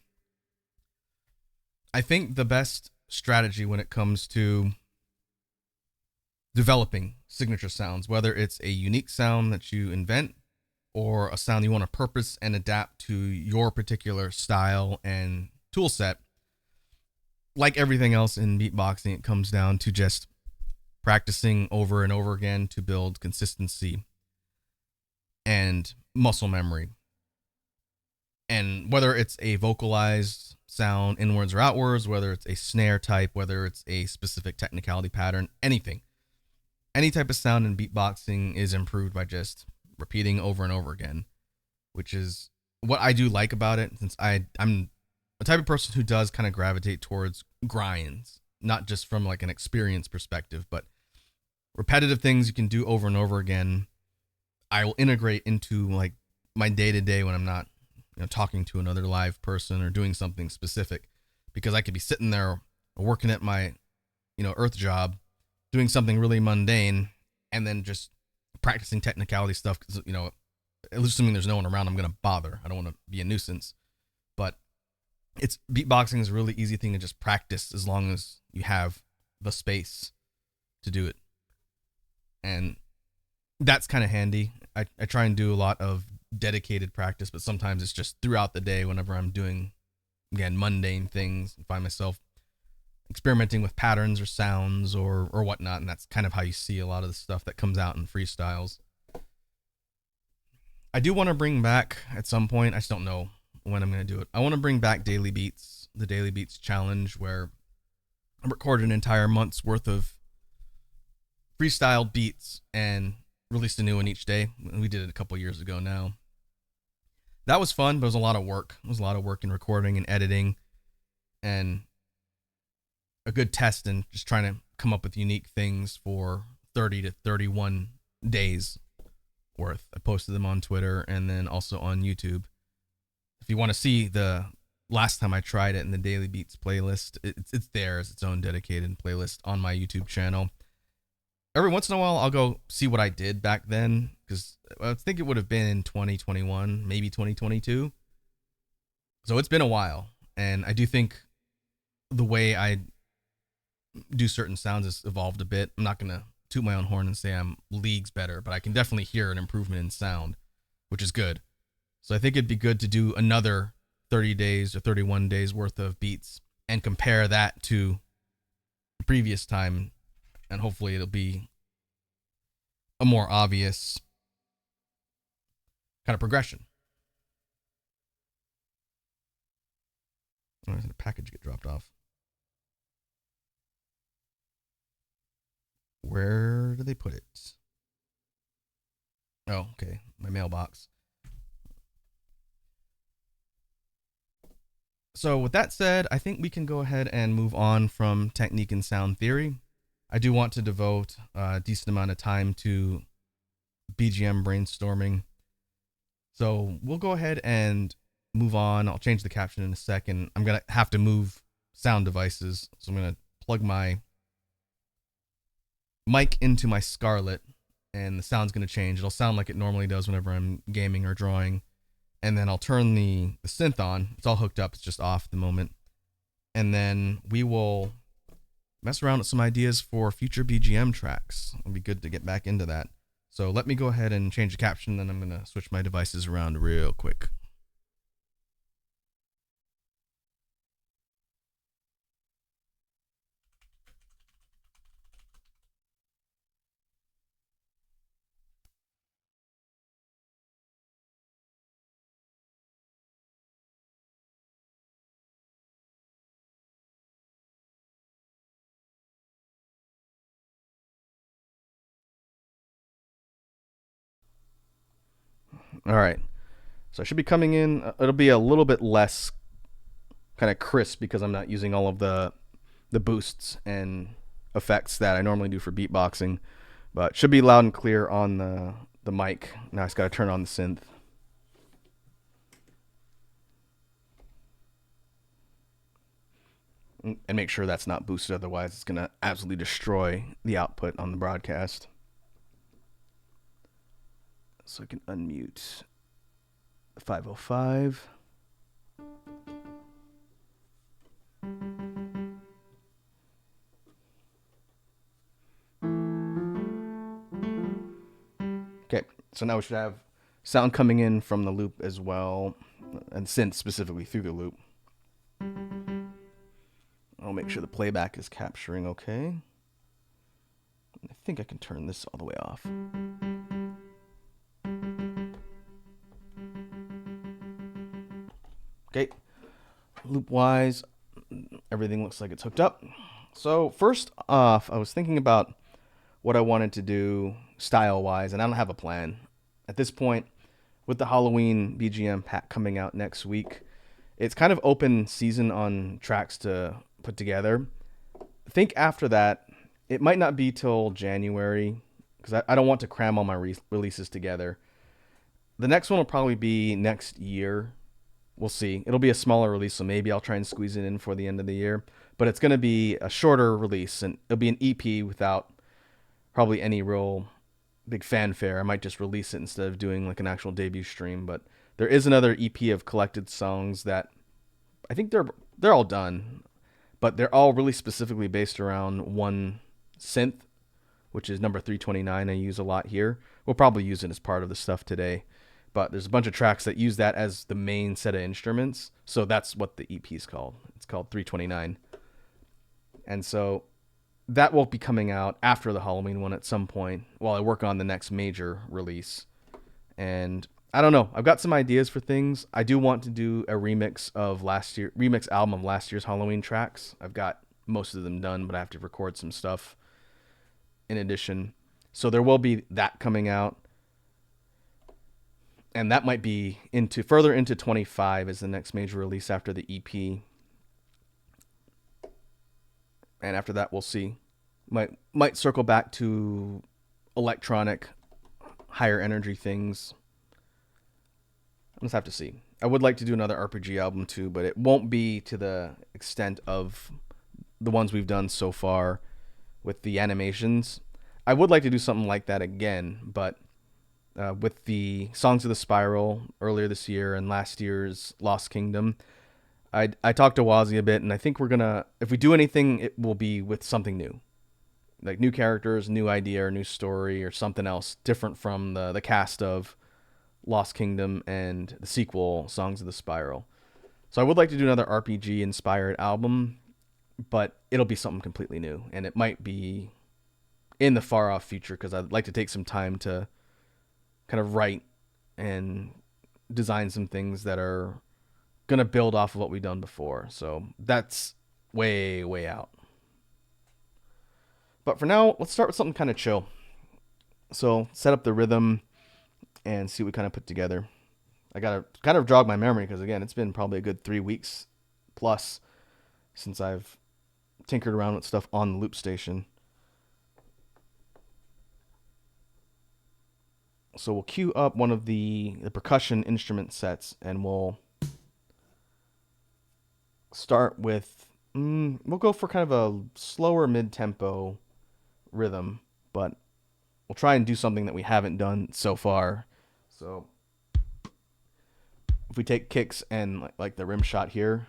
A: I think the best strategy when it comes to developing signature sounds, whether it's a unique sound that you invent or a sound you want to purpose and adapt to your particular style and tool set, like everything else in beatboxing, it comes down to just practicing over and over again to build consistency and muscle memory. And whether it's a vocalized sound inwards or outwards, whether it's a snare type, whether it's a specific technicality pattern, anything, any type of sound in beatboxing is improved by just repeating over and over again, which is what I do like about it, since I'm a type of person who does kind of gravitate towards grinds, not just from like an experience perspective, but repetitive things you can do over and over again. I will integrate into like my day-to-day when I'm not, talking to another live person or doing something specific, because I could be sitting there working at my, earth job, doing something really mundane, and then just practicing technicality stuff. Cause assuming there's no one around, I'm going to bother. I don't want to be a nuisance, but beatboxing is a really easy thing to just practice as long as you have the space to do it. And that's kind of handy. I try and do a lot of dedicated practice, but sometimes it's just throughout the day whenever I'm doing, again, mundane things and find myself experimenting with patterns or sounds or whatnot. And that's kind of how you see a lot of the stuff that comes out in freestyles. I do want to bring back at some point, I just don't know when I'm going to do it. I want to bring back Daily Beats, the Daily Beats Challenge, where I recorded an entire month's worth of freestyle beats and released a new one each day. We did it a couple years ago now. That was fun, but it was a lot of work. It was a lot of work in recording and editing and a good test and just trying to come up with unique things for 30 to 31 days worth. I posted them on Twitter and then also on YouTube. If you want to see the last time I tried it in the Daily Beats playlist, it's there as its own dedicated playlist on my YouTube channel. Every once in a while, I'll go see what I did back then, because I think it would have been in 2021, maybe 2022. So it's been a while, and I do think the way I do certain sounds has evolved a bit. I'm not going to toot my own horn and say I'm leagues better, but I can definitely hear an improvement in sound, which is good. So I think it'd be good to do another 30 days or 31 days worth of beats and compare that to the previous time, and hopefully it'll be a more obvious kind of progression. Oh, did a package get dropped off? Where did they put it? Oh, okay. My mailbox. So with that said, I think we can go ahead and move on from technique and sound theory. I do want to devote a decent amount of time to BGM brainstorming. So we'll go ahead and move on. I'll change the caption in a second. I'm going to have to move sound devices. So I'm going to plug my mic into my Scarlett, and the sound's going to change. It'll sound like it normally does whenever I'm gaming or drawing. And then I'll turn the synth on. It's all hooked up. It's just off at the moment. And then we will mess around with some ideas for future BGM tracks. It'll be good to get back into that. So let me go ahead and change the caption, then I'm going to switch my devices around real quick. All right. So I should be coming in. It'll be a little bit less kind of crisp because I'm not using all of the boosts and effects that I normally do for beatboxing, but should be loud and clear on the mic. Now I just got to turn on the synth. And make sure that's not boosted, otherwise it's going to absolutely destroy the output on the broadcast. So I can unmute 505. Okay, so now we should have sound coming in from the loop as well, and synth specifically through the loop. I'll make sure the playback is capturing okay. I think I can turn this all the way off. Okay, loop-wise, everything looks like it's hooked up. So first off, I was thinking about what I wanted to do style-wise, and I don't have a plan. At this point, with the Halloween BGM pack coming out next week, it's kind of open season on tracks to put together. I think after that, it might not be till January, because I don't want to cram all my releases together. The next one will probably be next year. We'll see. It'll be a smaller release, so maybe I'll try and squeeze it in for the end of the year. But it's going to be a shorter release, and it'll be an EP without probably any real big fanfare. I might just release it instead of doing like an actual debut stream. But there is another EP of collected songs that I think they're all done, but they're all really specifically based around one synth, which is number 329. I use a lot here. We'll probably use it as part of the stuff today. but there's a bunch of tracks that use that as the main set of instruments. So that's what the EP is called. It's called 329. And so that will be coming out after the Halloween one at some point while I work on the next major release. And I don't know. I've got some ideas for things. I do want to do a remix album of last year's Halloween tracks. I've got most of them done, but I have to record some stuff in addition. So there will be that coming out. And that might be further into 25 as the next major release after the EP. And after that, we'll see. Might circle back to electronic, higher energy things. I'll just have to see. I would like to do another RPG album too, but it won't be to the extent of the ones we've done so far with the animations. I would like to do something like that again, but with the Songs of the Spiral earlier this year and last year's Lost Kingdom, I talked to Wazzy a bit, and I think we're gonna, if we do anything, it will be with something new, like new characters, new idea, or new story, or something else different from the cast of Lost Kingdom and the sequel Songs of the Spiral. So I would like to do another RPG inspired album, but it'll be something completely new, and it might be in the far off future because I'd like to take some time to kind of write and design some things that are going to build off of what we've done before. So that's way, way out. But for now, let's start with something kind of chill. So set up the rhythm and see what we kind of put together. I got to kind of jog my memory because, again, it's been probably a good 3 weeks plus since I've tinkered around with stuff on the loop station. So we'll cue up one of the percussion instrument sets, and we'll start with, we'll go for kind of a slower mid-tempo rhythm, but we'll try and do something that we haven't done so far. So if we take kicks and like the rim shot here,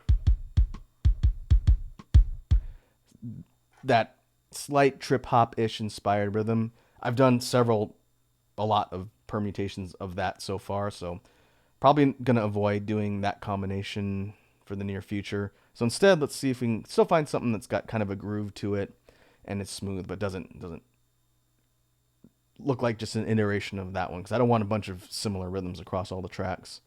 A: that slight trip hop-ish inspired rhythm, I've done a lot of permutations of that so far, so probably gonna avoid doing that combination for the near future. So instead, let's see if we can still find something that's got kind of a groove to it and it's smooth, but doesn't look like just an iteration of that one, because I don't want a bunch of similar rhythms across all the tracks.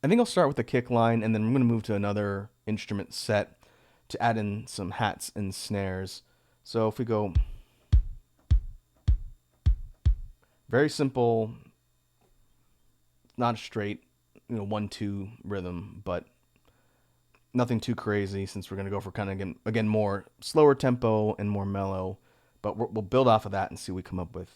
A: I think I'll start with the kick line, and then I'm going to move to another instrument set to add in some hats and snares. So if we go very simple, not straight, 1-2 rhythm, but nothing too crazy, since we're going to go for kind of, again, more slower tempo and more mellow, but we'll build off of that and see what we come up with.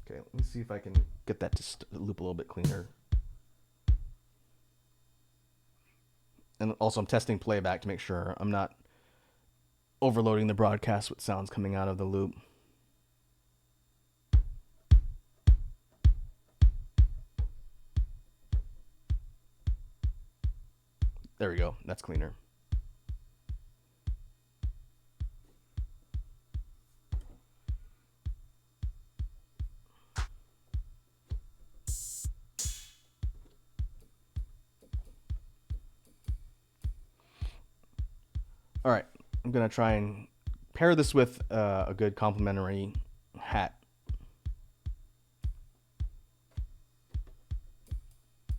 A: Okay, let me see if I can get that to loop a little bit cleaner. And also I'm testing playback to make sure I'm not overloading the broadcast with sounds coming out of the loop. There we go. That's cleaner. All right, I'm going to try and pair this with a good complementary hat.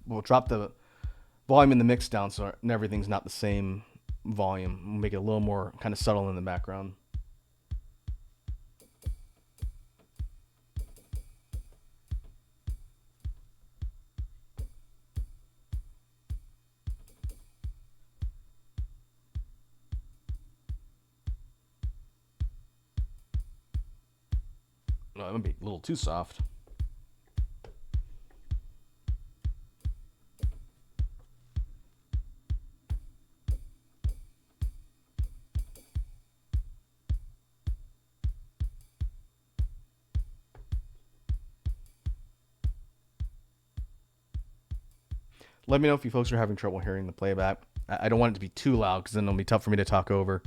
A: We'll drop the volume in the mix down so everything's not the same volume. We'll make it a little more kind of subtle in the background. No, that might be a little too soft. Let me know if you folks are having trouble hearing the playback. I don't want it to be too loud because then it'll be tough for me to talk over.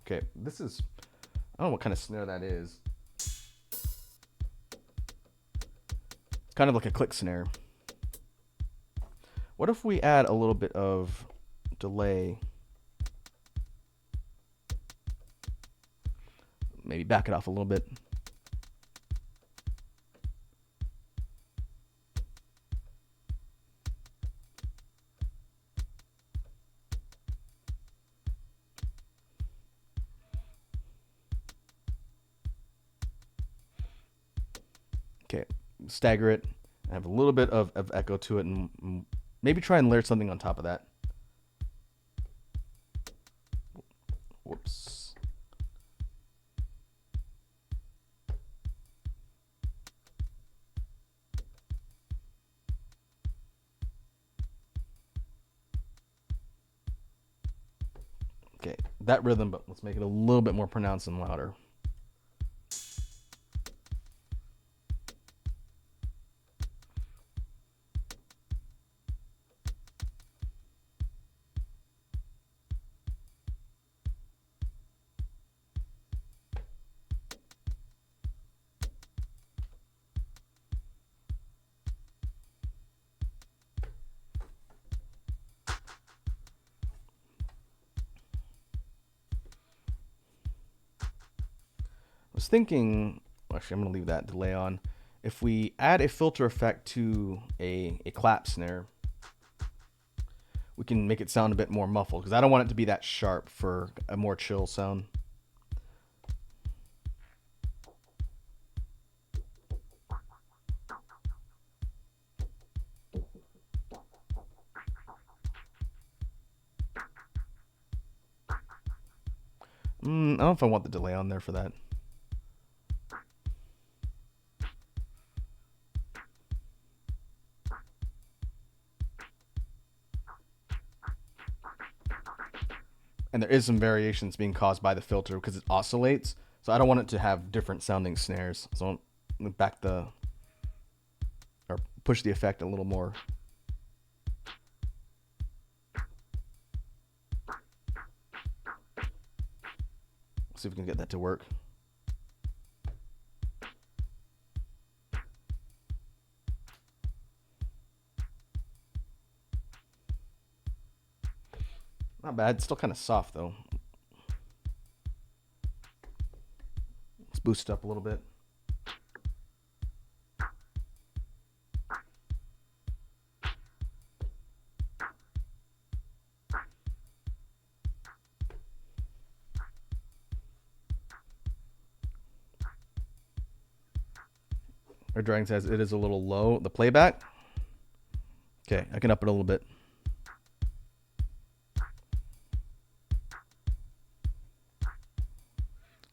A: Okay, this is, I don't know what kind of snare that is. It's kind of like a click snare. What if we add a little bit of delay? Maybe back it off a little bit. Okay, stagger it. Have a little bit of echo to it, and maybe try and layer something on top of that. Whoops. Okay, that rhythm, but let's make it a little bit more pronounced and louder. I was thinking, actually, I'm going to leave that delay on. If we add a filter effect to a clap snare, we can make it sound a bit more muffled because I don't want it to be that sharp for a more chill sound. I don't know if I want the delay on there for that. And there is some variations being caused by the filter because it oscillates. So I don't want it to have different sounding snares. So I'll back the, or push the effect a little more. See if we can get that to work. Not bad. It's still kind of soft though. Let's boost it up a little bit. Our Dragon says it is a little low. The playback. Okay, I can up it a little bit.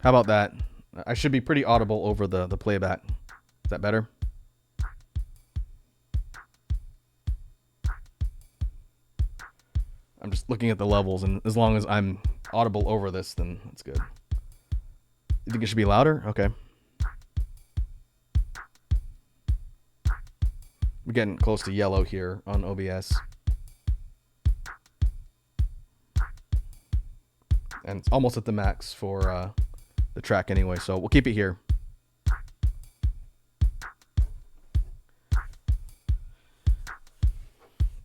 A: How about that? I should be pretty audible over the playback. Is that better? I'm just looking at the levels, and as long as I'm audible over this, then that's good. You think it should be louder? Okay. We're getting close to yellow here on OBS. And it's almost at the max for the track anyway, so we'll keep it here.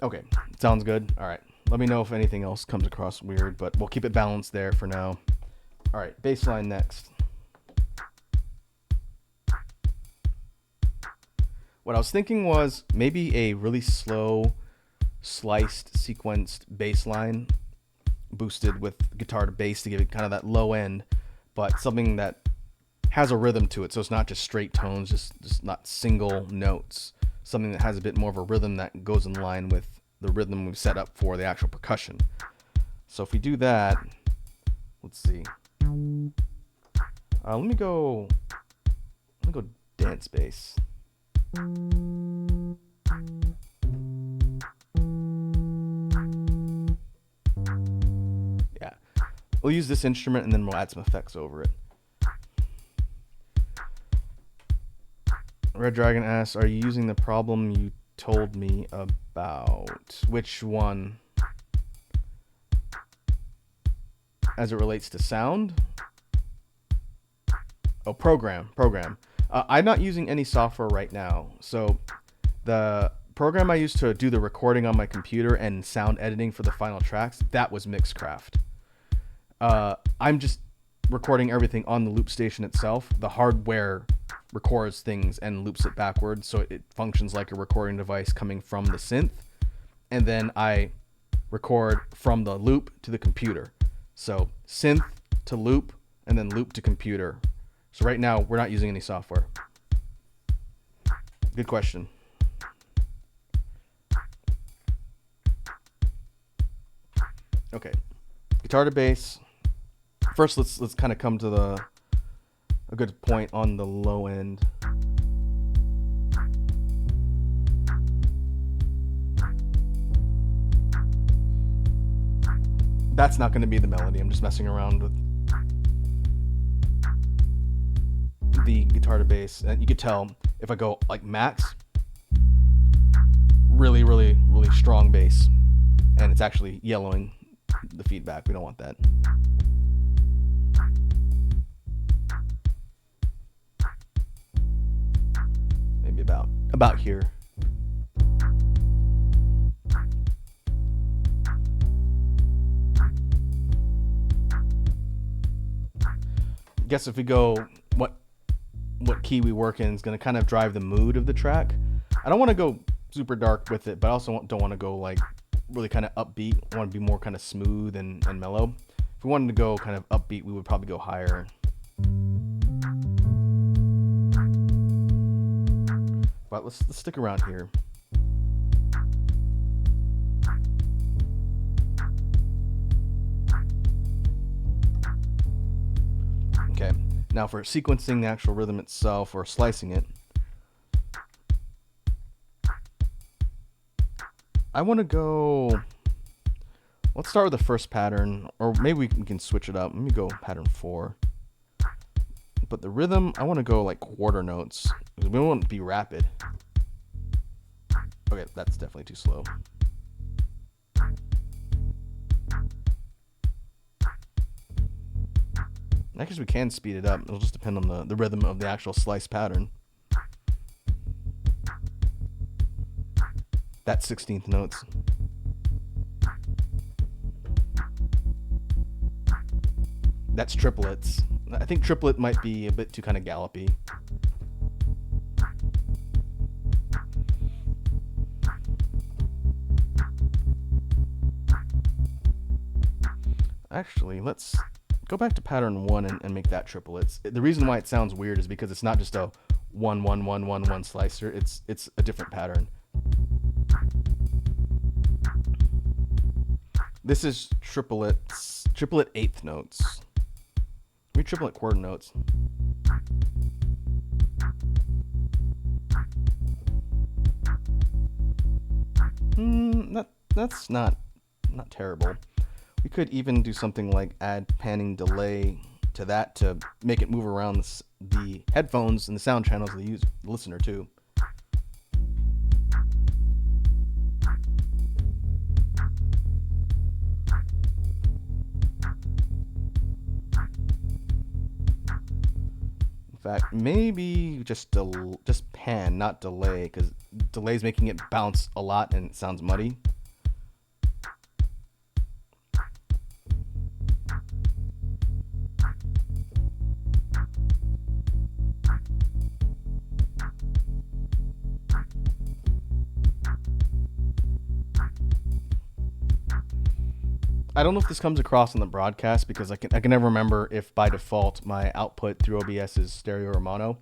A: Okay, sounds good. All right, let me know if anything else comes across weird, but we'll keep it balanced there for now. All right, bass line next. What I was thinking was maybe a really slow, sliced, sequenced bass line boosted with guitar to bass to give it kind of that low end, but something that has a rhythm to it. So it's not just straight tones, just not single notes. Something that has a bit more of a rhythm that goes in line with the rhythm we've set up for the actual percussion. So if we do that, let's see. Let me go dance bass. Yeah. We'll use this instrument and then we'll add some effects over it. Red Dragon asks, are you using the problem you told me about? Which one? As it relates to sound? Oh, program. I'm not using any software right now. So the program I used to do the recording on my computer and sound editing for the final tracks, that was Mixcraft. I'm just recording everything on the loop station itself. The hardware records things and loops it backwards, so it functions like a recording device coming from the synth, and then I record from the loop to the computer. So synth to loop, and then loop to computer. So right now we're not using any software. Good question. Okay, guitar to bass. First, let's kind of come to a good point on the low end. That's not going to be the melody. I'm just messing around with the guitar to bass. And you could tell if I go like max, really, really, really strong bass, and it's actually yellowing the feedback. We don't want that. Maybe about here. I guess if we go what key we work in is going to kind of drive the mood of the track. I don't want to go super dark with it, but I also don't want to go like really kind of upbeat. I want to be more kind of smooth and mellow. If we wanted to go kind of upbeat, we would probably go higher. But let's stick around here. Okay, now for sequencing the actual rhythm itself or slicing it, I want to go, let's start with the first pattern, or maybe we can switch it up. Let me go pattern 4. But the rhythm, I want to go like quarter notes, because we don't want it to be rapid. Okay, that's definitely too slow. I guess we can speed it up. It'll just depend on the rhythm of the actual slice pattern. That's 16th notes. That's triplets. I think triplet might be a bit too kind of gallopy. Actually, let's go back to pattern 1 and make that triplets. The reason why it sounds weird is because it's not just a 1 1 1 1 1 slicer. It's a different pattern. This is triplet 8th notes. We triplet quarter notes. That's not terrible. We could even do something like add panning delay to that to make it move around the headphones and the sound channels of the listener too. In fact, maybe just pan, not delay, because delay is making it bounce a lot and it sounds muddy. I don't know if this comes across on the broadcast because I can never remember if by default my output through OBS is stereo or mono,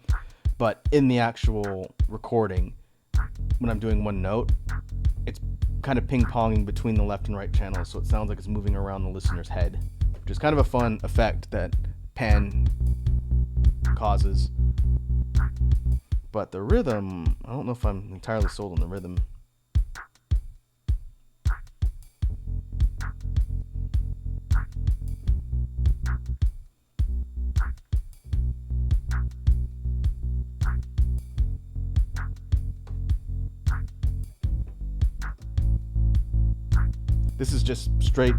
A: but in the actual recording, when I'm doing one note, it's kind of ping-ponging between the left and right channels, so it sounds like it's moving around the listener's head, which is kind of a fun effect that pan causes. But the rhythm, I don't know if I'm entirely sold on the rhythm. This is just straight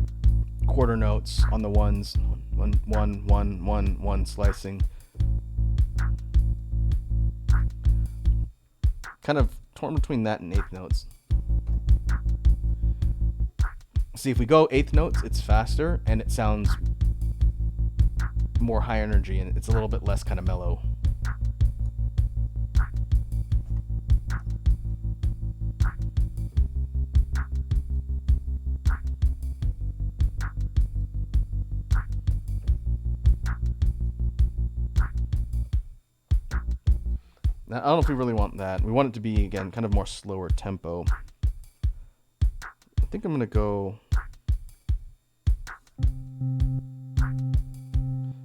A: quarter notes on the ones. One, slicing. Kind of torn between that and eighth notes. See, if we go eighth notes, it's faster and it sounds more high energy and it's a little bit less kind of mellow. Now, I don't know if we really want that. We want it to be, again, kind of more slower tempo. I think I'm going to go...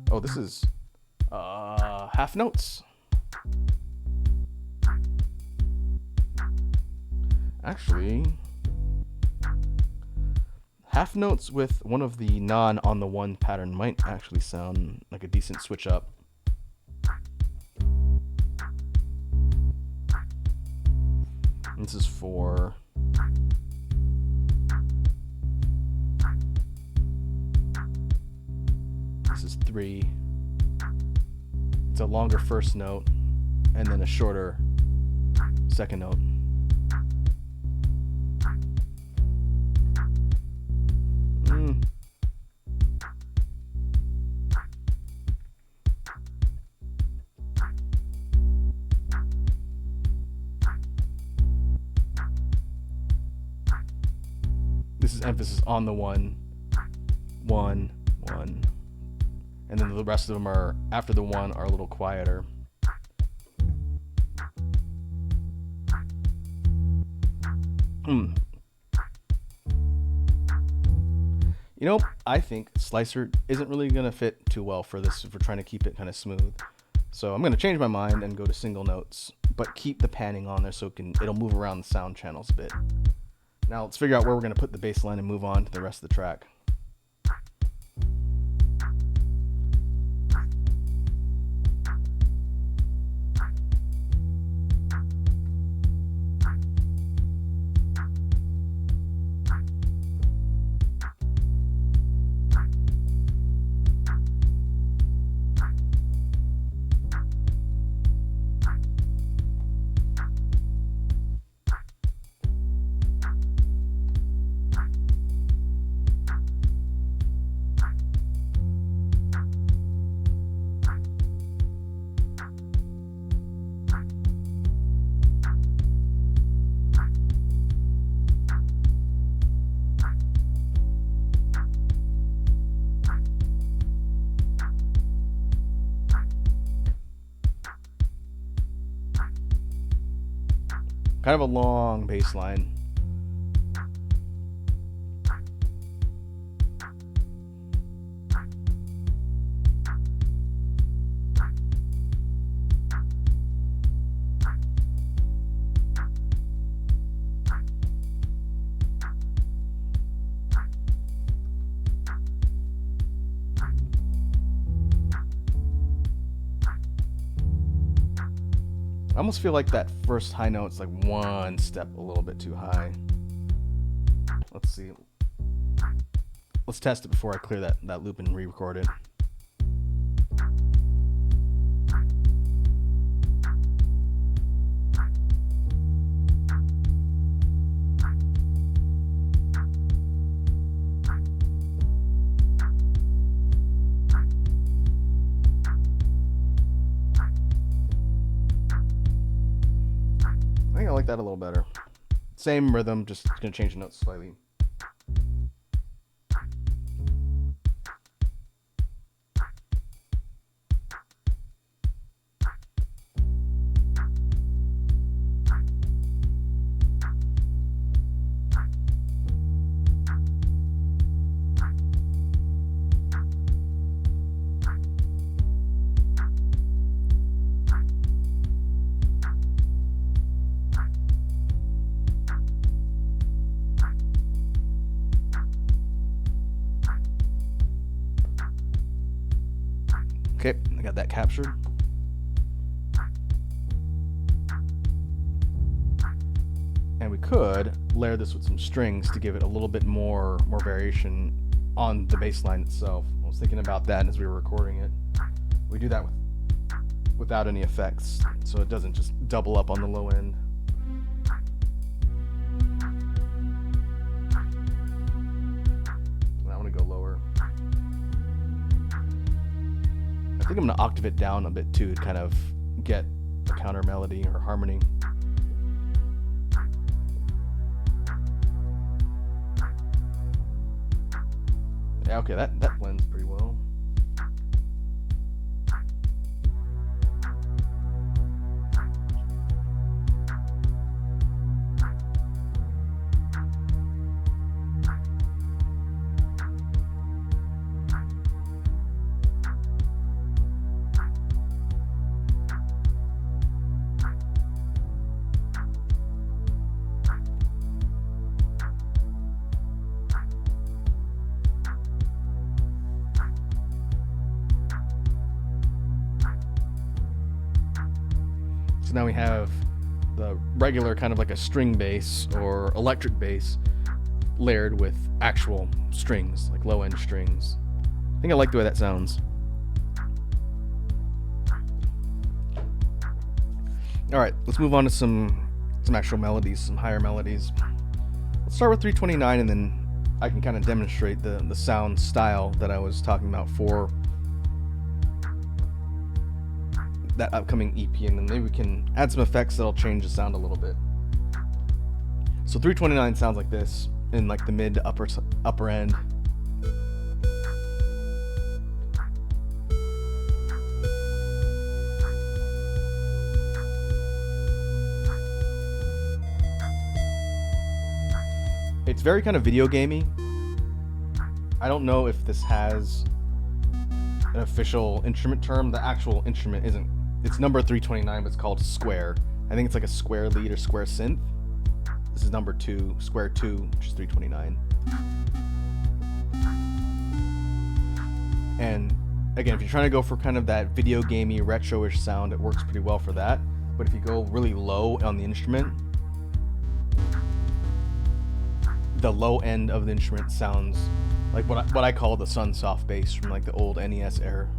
A: Oh, this is half notes. Actually, half notes with one of the non-on-the-one pattern might actually sound like a decent switch up. This is 4. This is 3. It's a longer first note and then a shorter second note. This is emphasis on the one, and then the rest of them are after the one are a little quieter. You know, I think Slicer isn't really gonna fit too well for this if we're trying to keep it kind of smooth. So I'm gonna change my mind and go to single notes, but keep the panning on there so it'll move around the sound channels a bit. Now let's figure out where we're going to put the bass line and move on to the rest of the track. Kind of a long bass line. I almost feel like that first high note's like one step a little bit too high. Let's see. Let's test it before I clear that loop and re-record it. I think I like that a little better. Same rhythm, just gonna change the notes slightly. Okay, I got that captured. And And we could layer this with some strings to give it a little bit more variation on the bass line itself. I was thinking about that as we were recording it. We do that without any effects, so it doesn't just double up on the low end. I want to go lower. I think I'm going to octave it down a bit too to kind of get a counter melody or harmony. Yeah, okay, that blends pretty well. So now we have the regular kind of like a string bass or electric bass layered with actual strings, like low end strings. I think I like the way that sounds. All right, let's move on to some actual melodies, some higher melodies. Let's start with 329 and then I can kind of demonstrate the sound style that I was talking about for that upcoming EP, and then maybe we can add some effects that'll change the sound a little bit. So 329 sounds like this in like the mid to upper end. It's very kind of video gamey. I don't know if this has an official instrument term. The actual instrument isn't. It's number 329, but it's called square. I think it's like a square lead or square synth. This is number 2, square 2, which is 329. And again, if you're trying to go for kind of that video gamey, retro-ish sound, it works pretty well for that. But if you go really low on the instrument, the low end of the instrument sounds like what I call the Sunsoft bass from like the old NES era.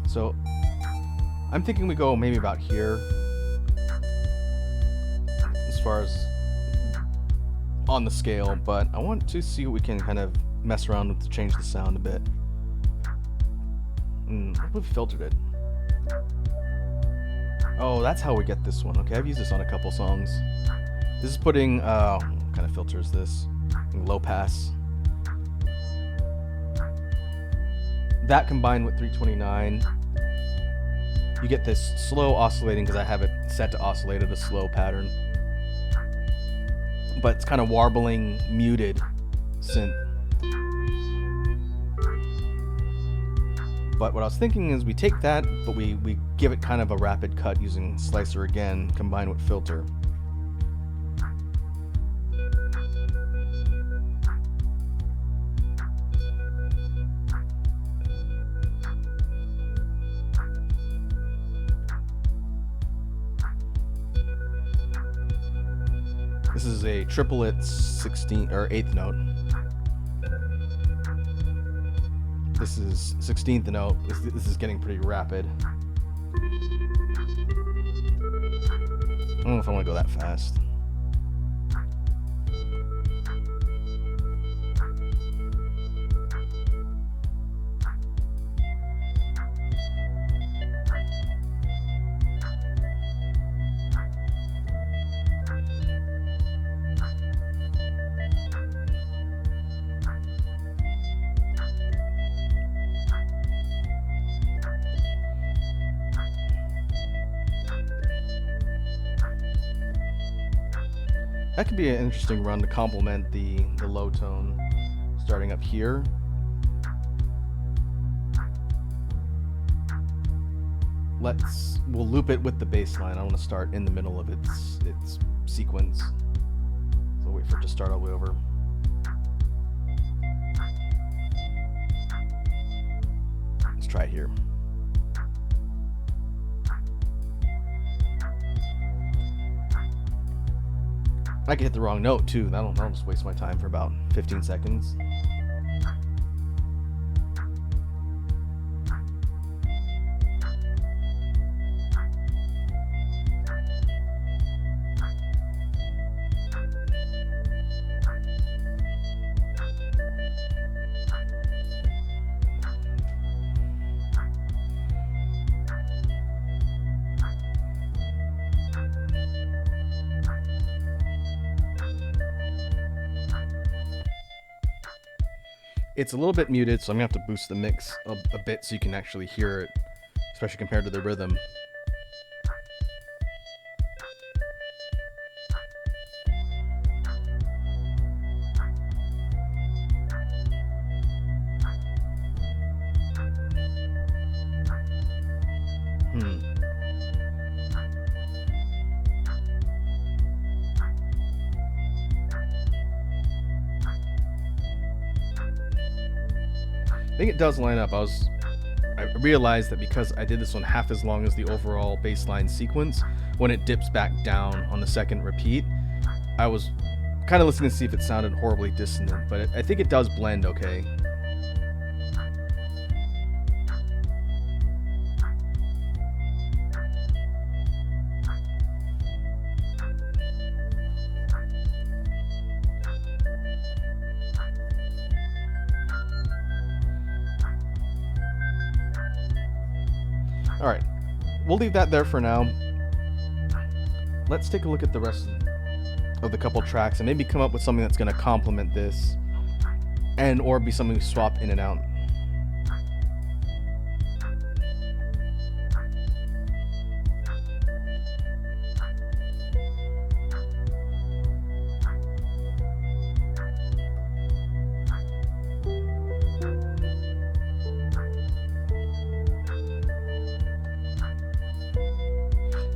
A: So I'm thinking we go maybe about here as far as on the scale, but I want to see what we can kind of mess around with to change the sound a bit. We've filtered it. Oh, that's how we get this one. Okay, I've used this on a couple songs. This is putting, what kind of filter is this? Low pass. That combined with 329, you get this slow oscillating because I have it set to oscillate at a slow pattern. But it's kind of warbling, muted synth. But what I was thinking is we take that, but we give it kind of a rapid cut using slicer again, combined with filter. This is a triplet 16th or 8th note. This is 16th note. This is getting pretty rapid. I don't know if I want to go that fast. That could be an interesting run to complement the low tone starting up here. We'll loop it with the bass line. I want to start in the middle of its sequence. So wait for it to start all the way over. try it here. I could hit the wrong note too. That'll just waste my time for about 15 seconds. It's a little bit muted, so I'm gonna have to boost the mix a bit so you can actually hear it, especially compared to the rhythm. I think it does line up. I realized that because I did this one half as long as the overall baseline sequence, when it dips back down on the second repeat, I was kind of listening to see if it sounded horribly dissonant, but I think it does blend okay. Alright, we'll leave that there for now. Let's take a look at the rest of the couple tracks and maybe come up with something that's going to complement this and or be something we swap in and out.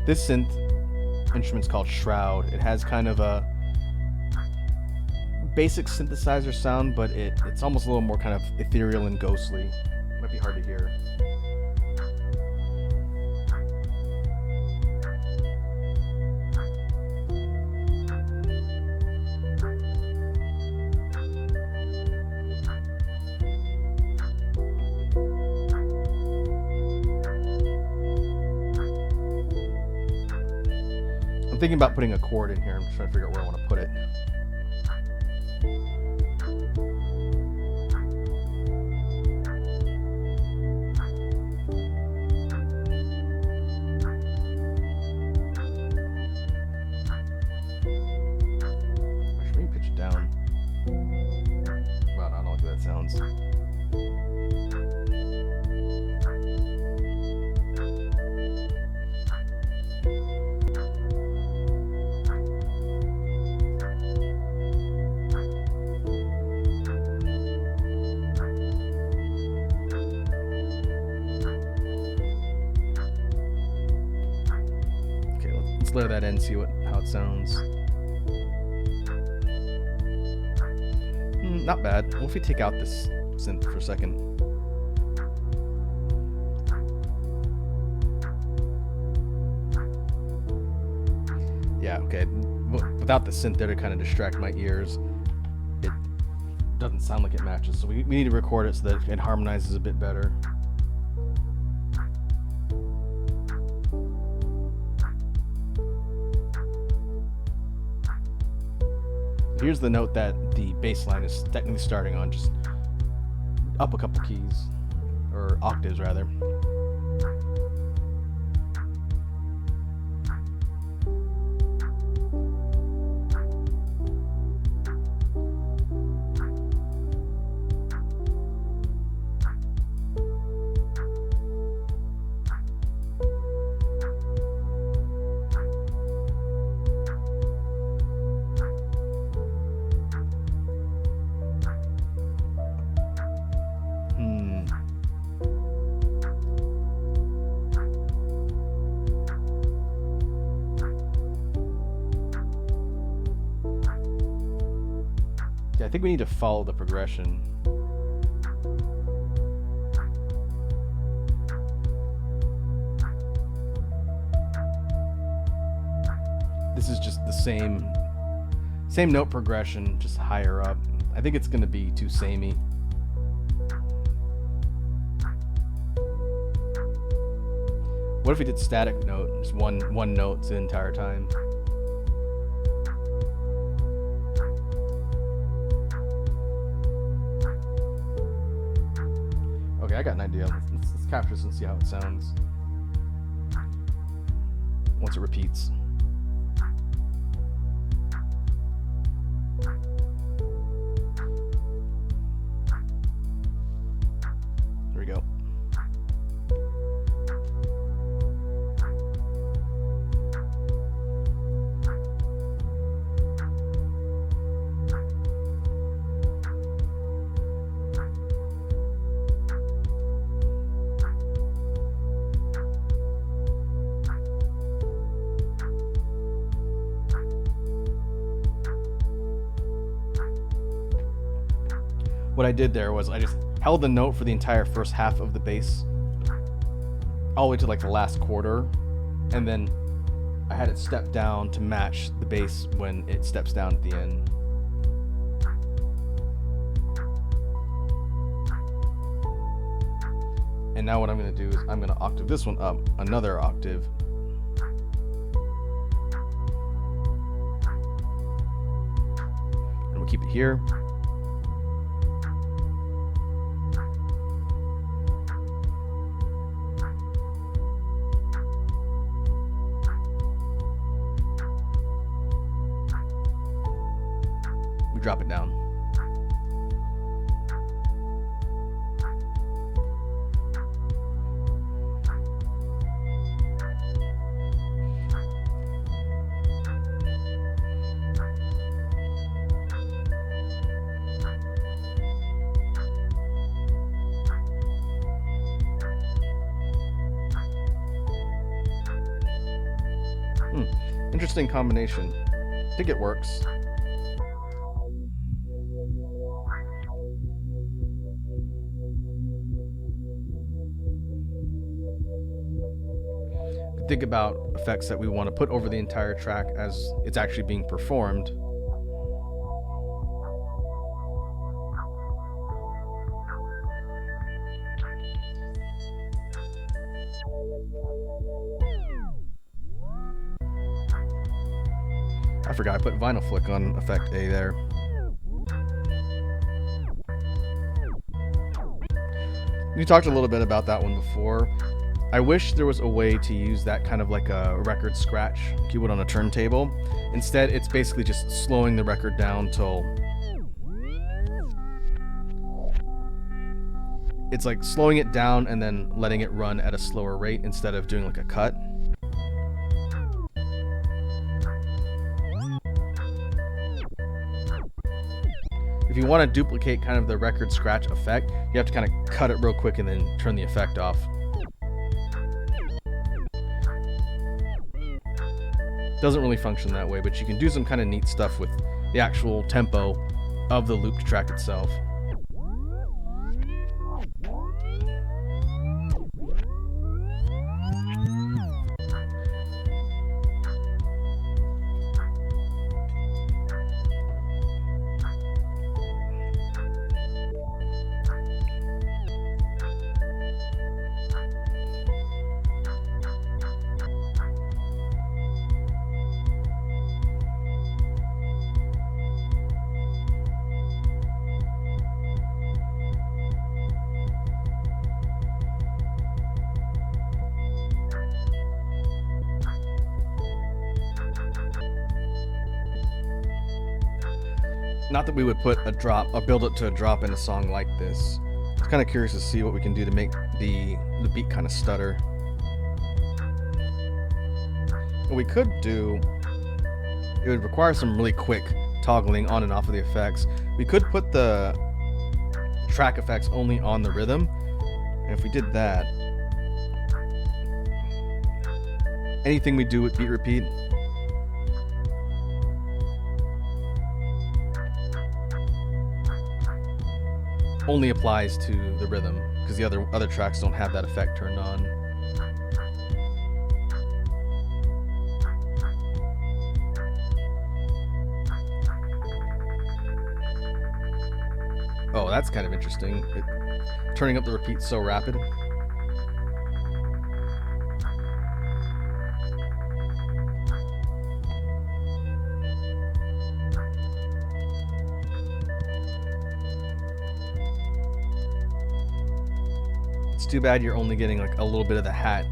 A: This synth instrument's called Shroud. It has kind of a basic synthesizer sound, but it's almost a little more kind of ethereal and ghostly. Might be hard to hear. I'm thinking about putting a chord in here. I'm just trying to figure out where I want to put it. Actually, maybe pitch it down. Wow, I don't know what that sounds. Let's layer that in and see how it sounds. Not bad. What if we take out this synth for a second? Yeah, okay. Without the synth there to kind of distract my ears, it doesn't sound like it matches. So we need to record it so that it harmonizes a bit better. Here's the note that the bass line is technically starting on, just up a couple keys, or octaves rather. I think we need to follow the progression. This is just the same note progression, just higher up. I think it's going to be too samey. What if we did static note, just one note the entire time? Okay, I got an idea. Let's capture this and see how it sounds once it repeats. There we go. What I did there was I just held the note for the entire first half of the bass all the way to like the last quarter, and then I had it step down to match the bass when it steps down at the end. And now what I'm going to do is I'm going to octave this one up another octave. And we'll keep it here. We drop it down. Interesting combination. I think it works. Think about effects that we want to put over the entire track as it's actually being performed. I forgot I put vinyl flick on effect A there. We talked a little bit about that one before. I wish there was a way to use that kind of like a record scratch like you would on a turntable. Instead, it's basically just slowing the record down till it's like slowing it down and then letting it run at a slower rate instead of doing like a cut. If you want to duplicate kind of the record scratch effect, you have to kind of cut it real quick and then turn the effect off. Doesn't really function that way, but you can do some kind of neat stuff with the actual tempo of the looped track itself. Not that we would put a drop, or build it to a drop in a song like this. I was kind of curious to see what we can do to make the beat kind of stutter. What we could do, it would require some really quick toggling on and off of the effects. We could put the track effects only on the rhythm, and if we did that, anything we do with beat repeat, only applies to the rhythm because the other tracks don't have that effect turned on. Oh, that's kind of interesting. Turning up the repeat so rapid. It's too bad you're only getting like a little bit of the hat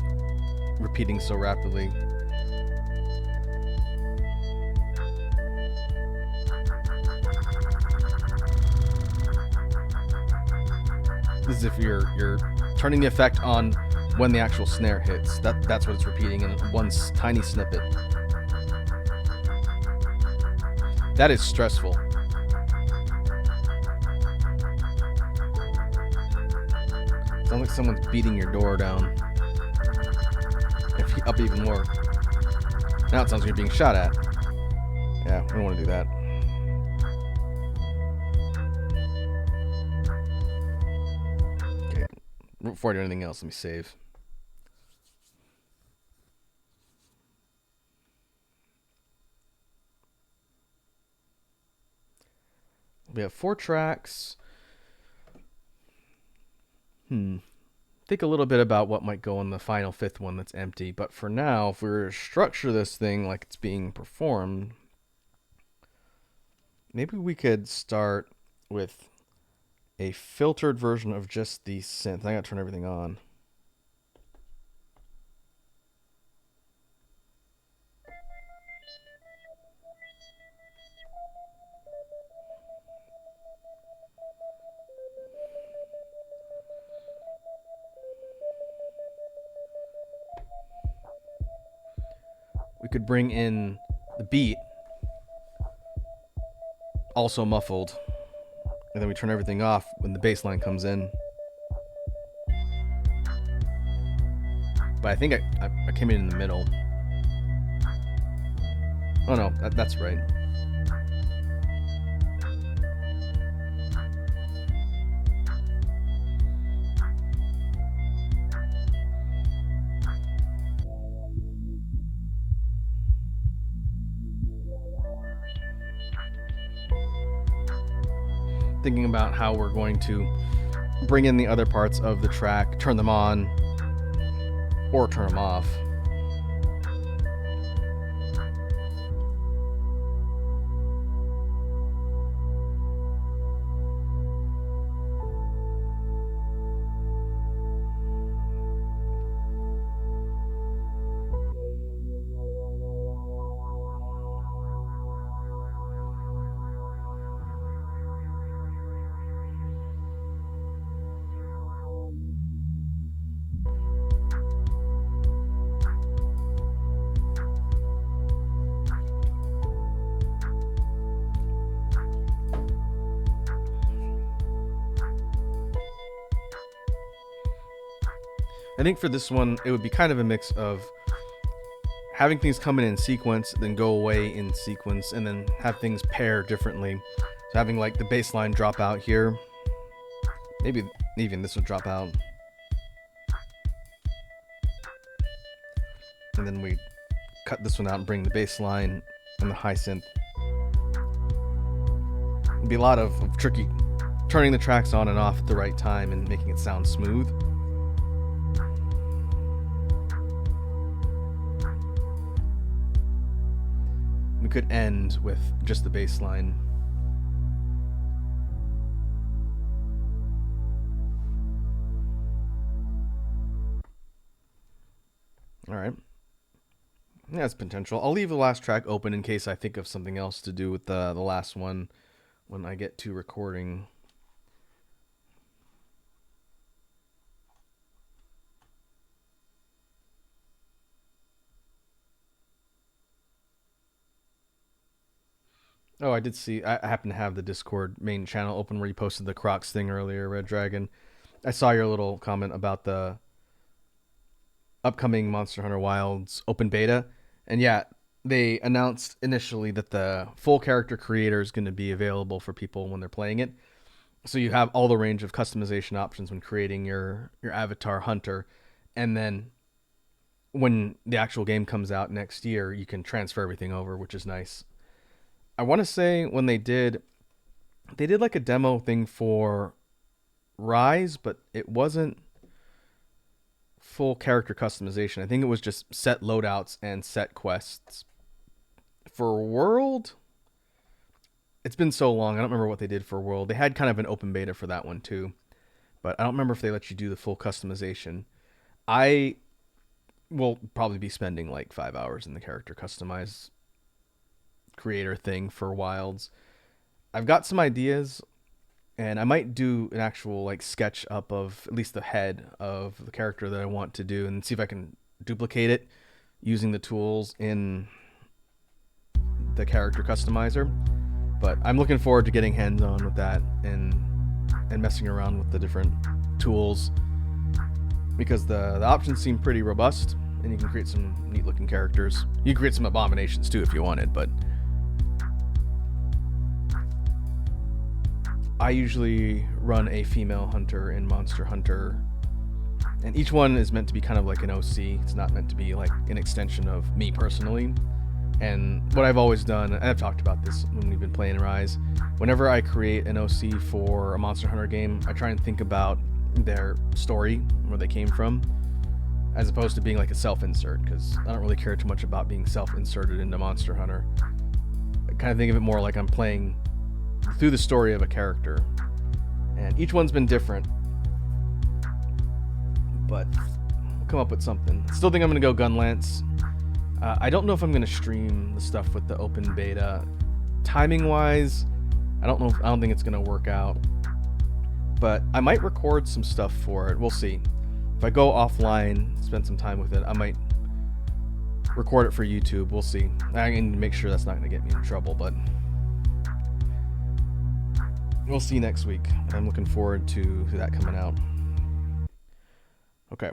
A: repeating so rapidly. This is if you're turning the effect on when the actual snare hits. That's what it's repeating in one tiny snippet. That is stressful. Sounds like someone's beating your door down. Up even more. Now it sounds like you're being shot at. Yeah, we don't want to do that. Okay. Before I do anything else, let me save. We have 4 tracks. Think a little bit about what might go on the final 5th one that's empty. But for now, if we were to structure this thing like it's being performed, maybe we could start with a filtered version of just the synth. I gotta turn everything on. We could bring in the beat, also muffled, and then we turn everything off when the bass line comes in. But I think I came in the middle. Oh no, that's right. Thinking about how we're going to bring in the other parts of the track, turn them on, or turn them off. I think for this one, it would be kind of a mix of having things come in sequence, then go away in sequence, and then have things pair differently. So having like the bass line drop out here. Maybe even this would drop out. And then we cut this one out and bring the bass line and the high synth. It'd be a lot of tricky turning the tracks on and off at the right time and making it sound smooth. We could end with just the bass line. All right. Yeah, that's potential. I'll leave the last track open in case I think of something else to do with the last one when I get to recording. Oh, I did see. I happen to have the Discord main channel open where you posted the Crocs thing earlier, Red Dragon. I saw your little comment about the upcoming Monster Hunter Wilds open beta. And yeah, they announced initially that the full character creator is going to be available for people when they're playing it. So you have all the range of customization options when creating your avatar hunter. And then when the actual game comes out next year, you can transfer everything over, which is nice. I want to say when they did They did like a demo thing for Rise, but it wasn't full character customization. I think it was just set loadouts and set quests. For World, it's been so long. I don't remember what they did for World. They had kind of an open beta for that one too, but I don't remember if they let you do the full customization. I will probably be spending like 5 hours in the character customize creator thing for Wilds. I've got some ideas, and I might do an actual like sketch up of at least the head of the character that I want to do, and see if I can duplicate it using the tools in the character customizer. But I'm looking forward to getting hands on with that and messing around with the different tools, because the options seem pretty robust, and you can create some neat looking characters. You can create some abominations too if you wanted, but I usually run a female hunter in Monster Hunter, and each one is meant to be kind of like an OC. It's not meant to be like an extension of me personally. And what I've always done, and I've talked about this when we've been playing Rise, whenever I create an OC for a Monster Hunter game, I try and think about their story, where they came from, as opposed to being like a self-insert, because I don't really care too much about being self-inserted into Monster Hunter. I kind of think of it more like I'm playing through the story of a character, and each one's been different, but we'll come up with something. Still think I'm gonna go Gunlance. I don't know if I'm gonna stream the stuff with the open beta. Timing wise, I don't know. I don't think it's gonna work out, but I might record some stuff for it. We'll see. If I go offline, spend some time with it, I might record it for YouTube. We'll see. I can make sure that's not gonna get me in trouble, but we'll see next week. I'm looking forward to that coming out. Okay.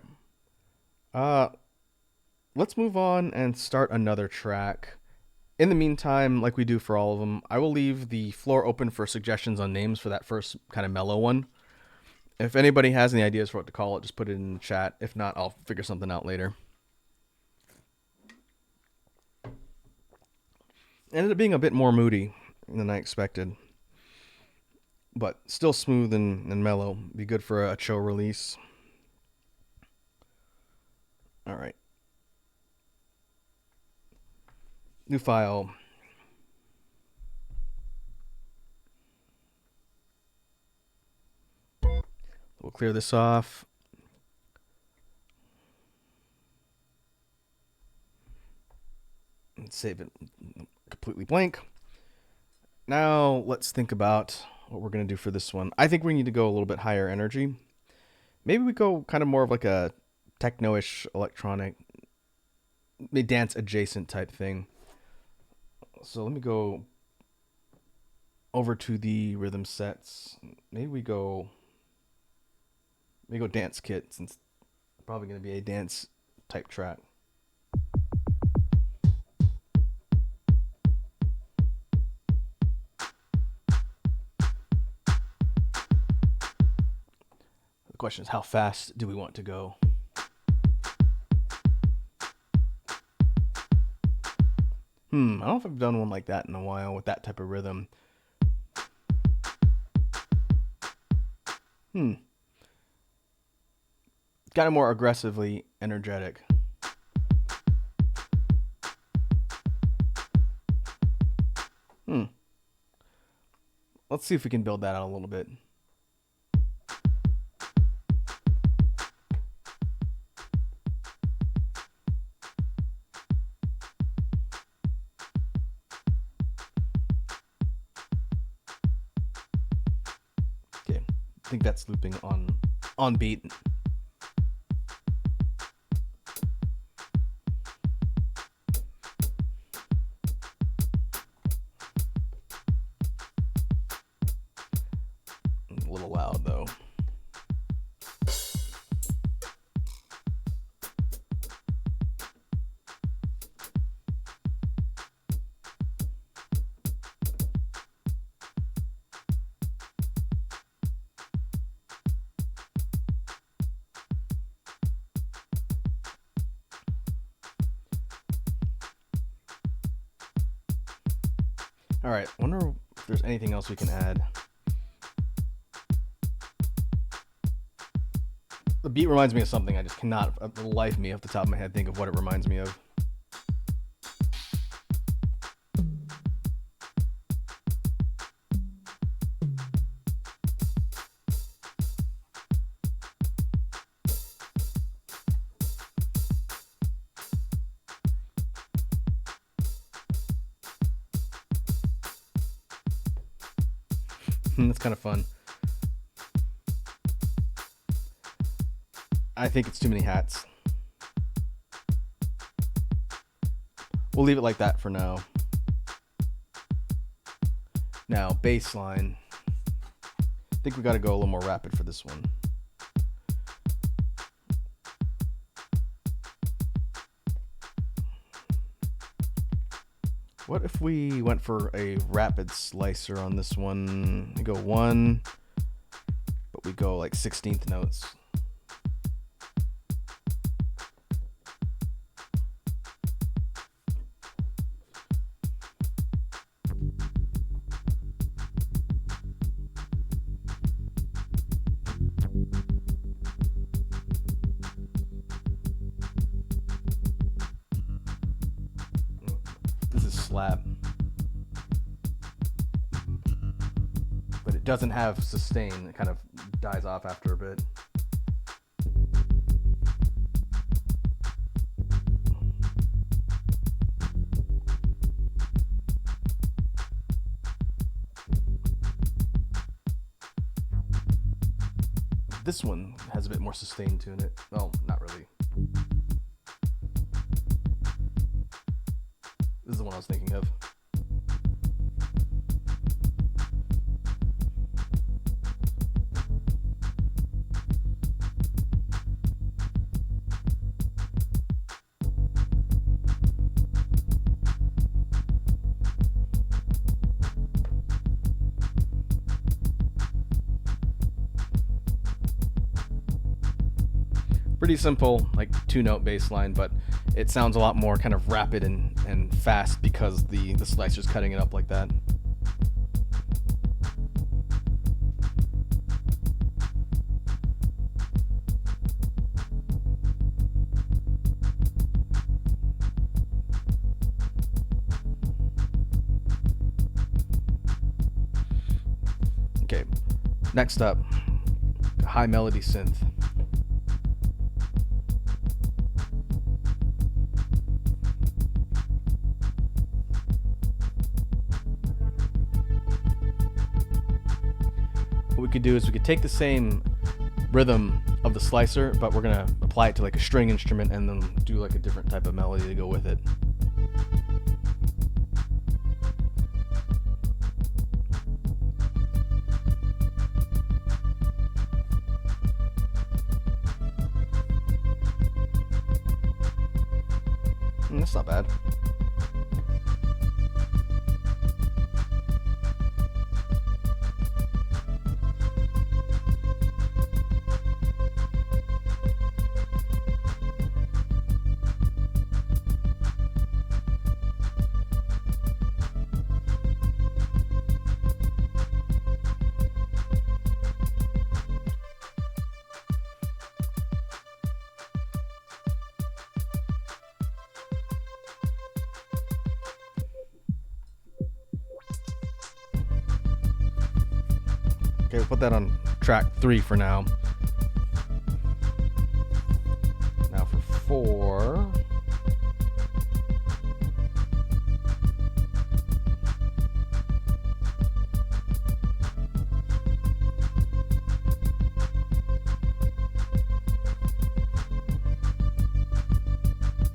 A: Let's move on and start another track. In the meantime, like we do for all of them, I will leave the floor open for suggestions on names for that first kind of mellow one. If anybody has any ideas for what to call it, just put it in the chat. If not, I'll figure something out later. Ended up being a bit more moody than I expected, but still smooth and mellow. Be good for a chill release. All right. New file. We'll clear this off. And save it completely blank. Now let's think about what we're going to do for this one. I think we need to go a little bit higher energy. Maybe we go kind of more of like a techno-ish electronic, dance adjacent type thing. So let me go over to the rhythm sets. Maybe we go dance kit, since it's probably going to be a dance type track. The question is, how fast do we want to go? I don't know if I've done one like that in a while with that type of rhythm. Kind of more aggressively energetic. Let's see if we can build that out a little bit. Okay, I think that's looping on beat. A little loud though. All right, I wonder if there's anything else we can add. beat reminds me of something. I just cannot, for the life of me, off the top of my head, think of what it reminds me of. That's kind of fun. I think it's too many hats. We'll leave it like that for now. Now, bass line. I think we got to go a little more rapid for this one. What if we went for a rapid slicer on this one? We go 1, but we go like 16th notes. This is slap. But it doesn't have sustain. It kind of dies off after a bit. This one has a bit more sustain to it. Well, not really. This is the one I was thinking of. Pretty simple, like 2-note bass line, but it sounds a lot more kind of rapid and fast because the slicer's cutting it up like that. Okay, next up, high melody synth. What we could do is we could take the same rhythm of the slicer, but we're gonna apply it to like a string instrument and then do like a different type of melody to go with it. That's not bad. Okay, we'll put that on track 3 for now. Now for 4.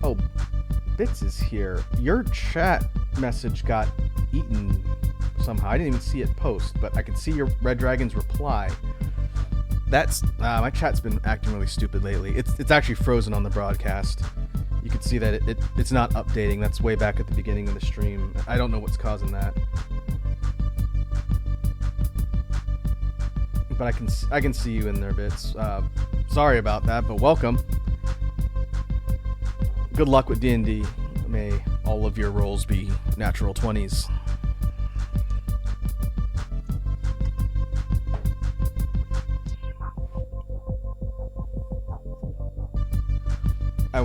A: Oh, Bits is here. Your chat message got eaten somehow. I didn't even see it post, but I could see your Red Dragon's reply. That's my chat's been acting really stupid lately. It's actually frozen on the broadcast. You can see that it's not updating. That's way back at the beginning of the stream. I don't know what's causing that, but I can see you in there, Bits. Sorry about that, but welcome. Good luck with D&D. May all of your rolls be natural 20s.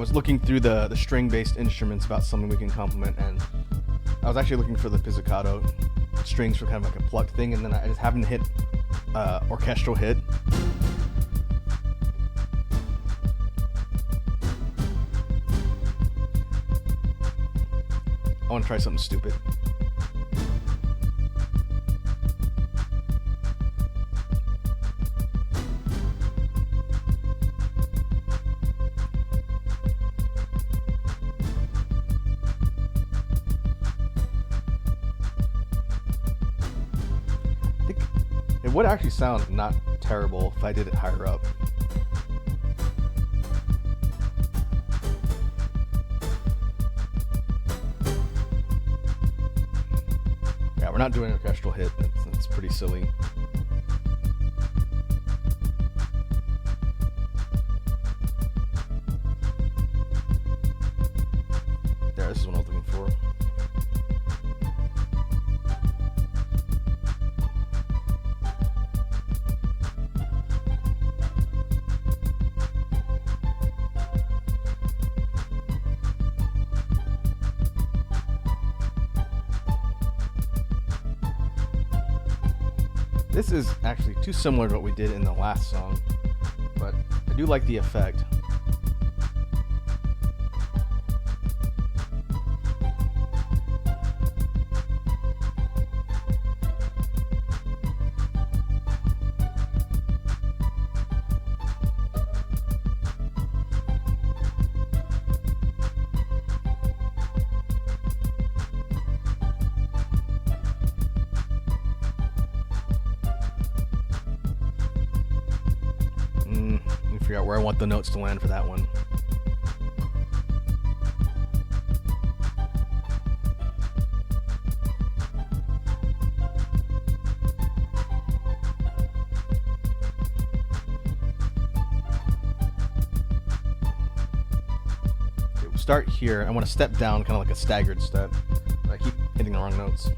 A: was looking through the string-based instruments about something we can complement, and I was actually looking for the pizzicato strings for kind of like a plucked thing, and then I just happened to hit orchestral hit. I want to try something stupid. I think it would actually sound not terrible if I did it higher up. Yeah, we're not doing an orchestral hit. That's pretty silly. There, this is what I was looking for. This is actually too similar to what we did in the last song, but I do like the effect. Figure out where I want the notes to land for that one. Okay, we'll start here. I want to step down, kind of like a staggered step. I keep hitting the wrong notes.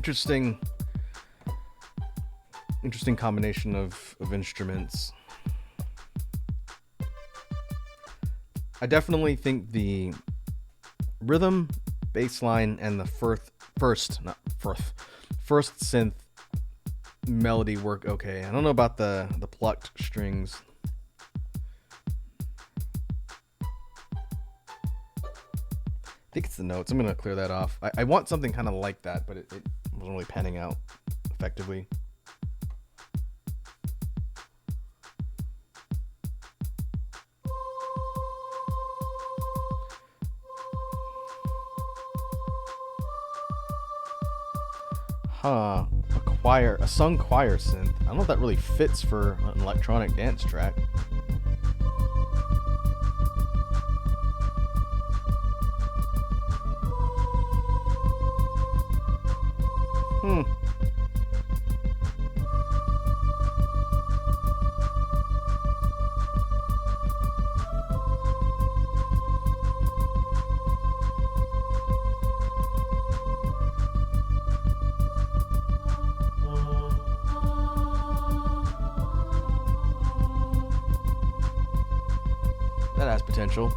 A: Interesting combination of instruments. I definitely think the rhythm, bass line, and the first synth melody work okay. I don't know about the plucked strings. I think it's the notes. I'm gonna clear that off. I want something kind of like that, but it wasn't really panning out effectively. Huh, a sung choir synth. I don't know if that really fits for an electronic dance track. That has potential.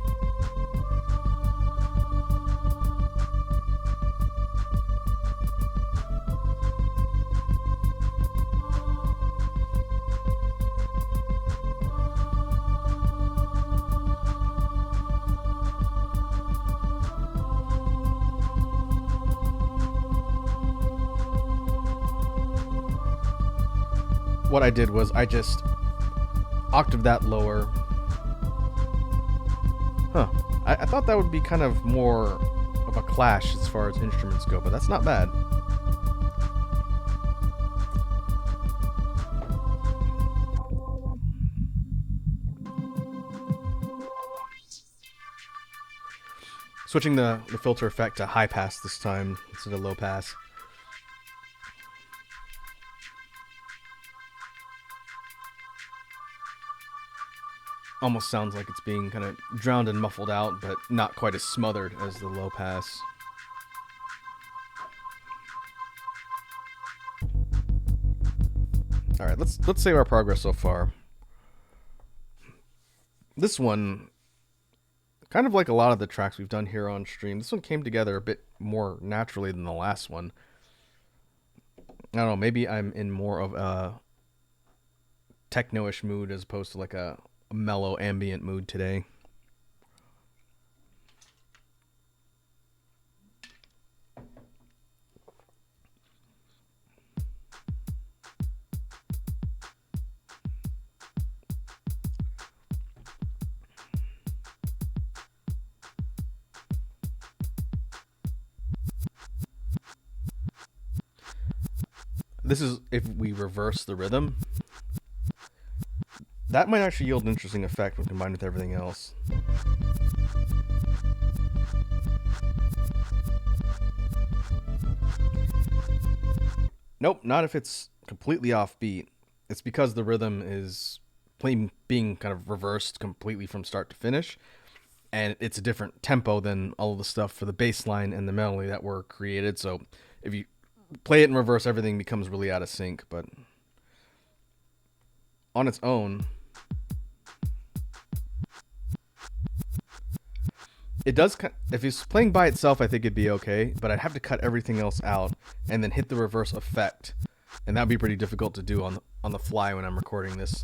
A: What I did was I just octave that lower. Huh. I thought that would be kind of more of a clash as far as instruments go, but that's not bad. switching the filter effect to high pass this time instead of low pass. Almost sounds like it's being kind of drowned and muffled out, but not quite as smothered as the low pass. All right, let's save our progress so far. This one, kind of like a lot of the tracks we've done here on stream, this one came together a bit more naturally than the last one. I don't know, maybe I'm in more of a techno-ish mood as opposed to like a mellow ambient mood today. This is if we reverse the rhythm. That might actually yield an interesting effect when combined with everything else. Nope, not if it's completely offbeat. It's because the rhythm is being kind of reversed completely from start to finish, and it's a different tempo than all of the stuff for the bass line and the melody that were created. So if you play it in reverse, everything becomes really out of sync, but on its own, it does. If it's playing by itself, I think it'd be okay, but I'd have to cut everything else out and then hit the reverse effect, and that'd be pretty difficult to do on the fly when I'm recording this.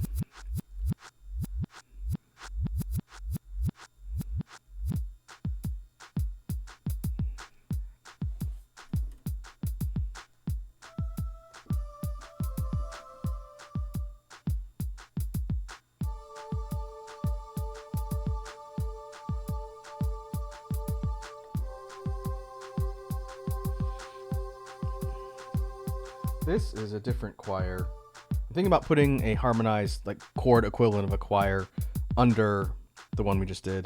A: This is a different choir. I'm thinking about putting a harmonized, like, chord equivalent of a choir under the one we just did.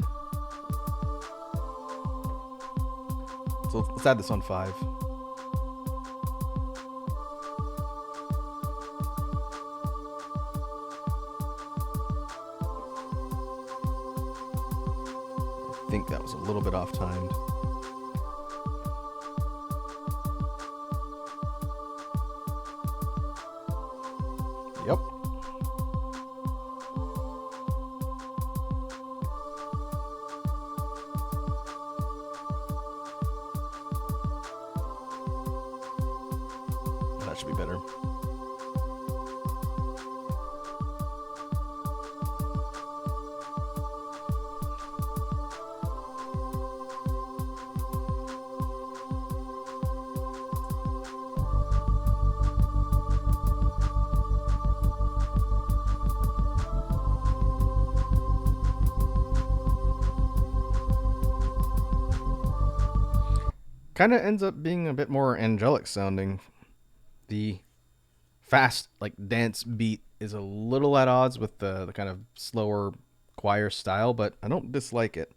A: So let's add this on 5. I think that was a little bit off-timed. Yep. That should be better. Kind of ends up being a bit more angelic sounding. The fast, like, dance beat is a little at odds with the kind of slower choir style, but I don't dislike it.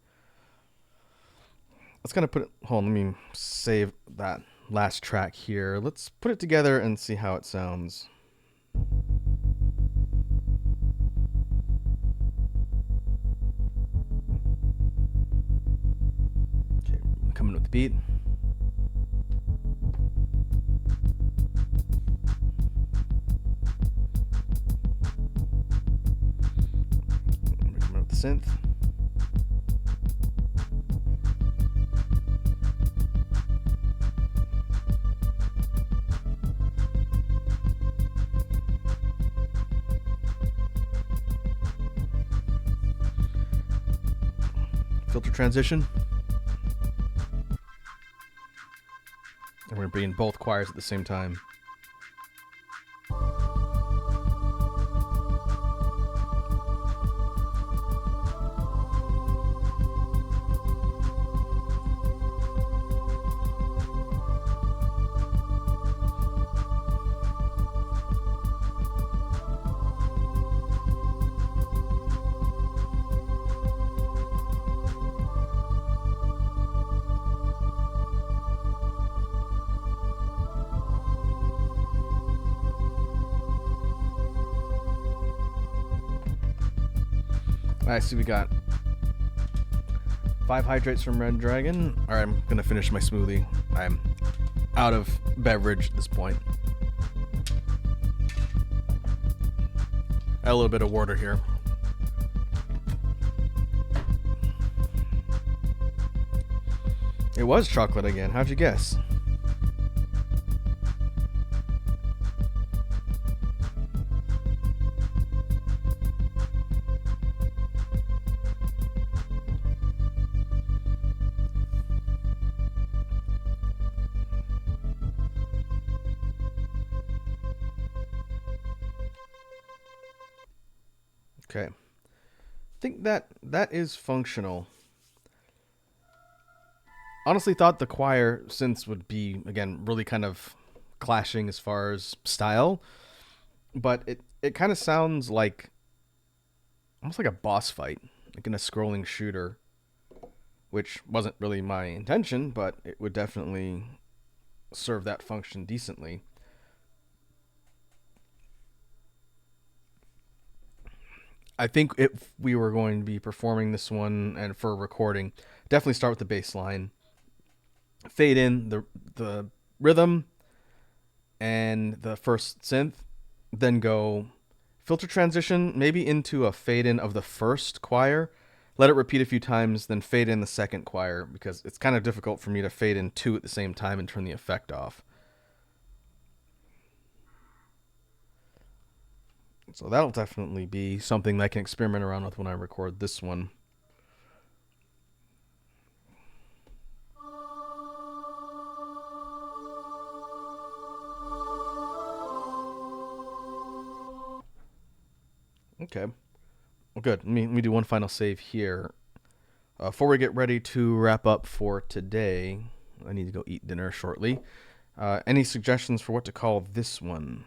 A: Let's kind of put it, hold on, let me save that last track here. Let's put it together and see how it sounds. Okay, coming with the beat. Synth. Filter transition. And we're going to be in both choirs at the same time. I see we got 5 hydrates from Red Dragon. Alright, I'm gonna finish my smoothie. I'm out of beverage at this point. Add a little bit of water here. It was chocolate again. How'd you guess? Okay. I think that is functional. Honestly thought the choir synths would be, again, really kind of clashing as far as style, but it kind of sounds like almost like a boss fight, like in a scrolling shooter, which wasn't really my intention, but it would definitely serve that function decently. I think if we were going to be performing this one and for recording, definitely start with the bass line, fade in the rhythm and the first synth, then go filter transition maybe into a fade in of the first choir, let it repeat a few times, then fade in the second choir, because it's kind of difficult for me to fade in 2 at the same time and turn the effect off. So that'll definitely be something that I can experiment around with when I record this one. Okay. Well, good. Let me do one final save here. Before we get ready to wrap up for today, I need to go eat dinner shortly. Any suggestions for what to call this one?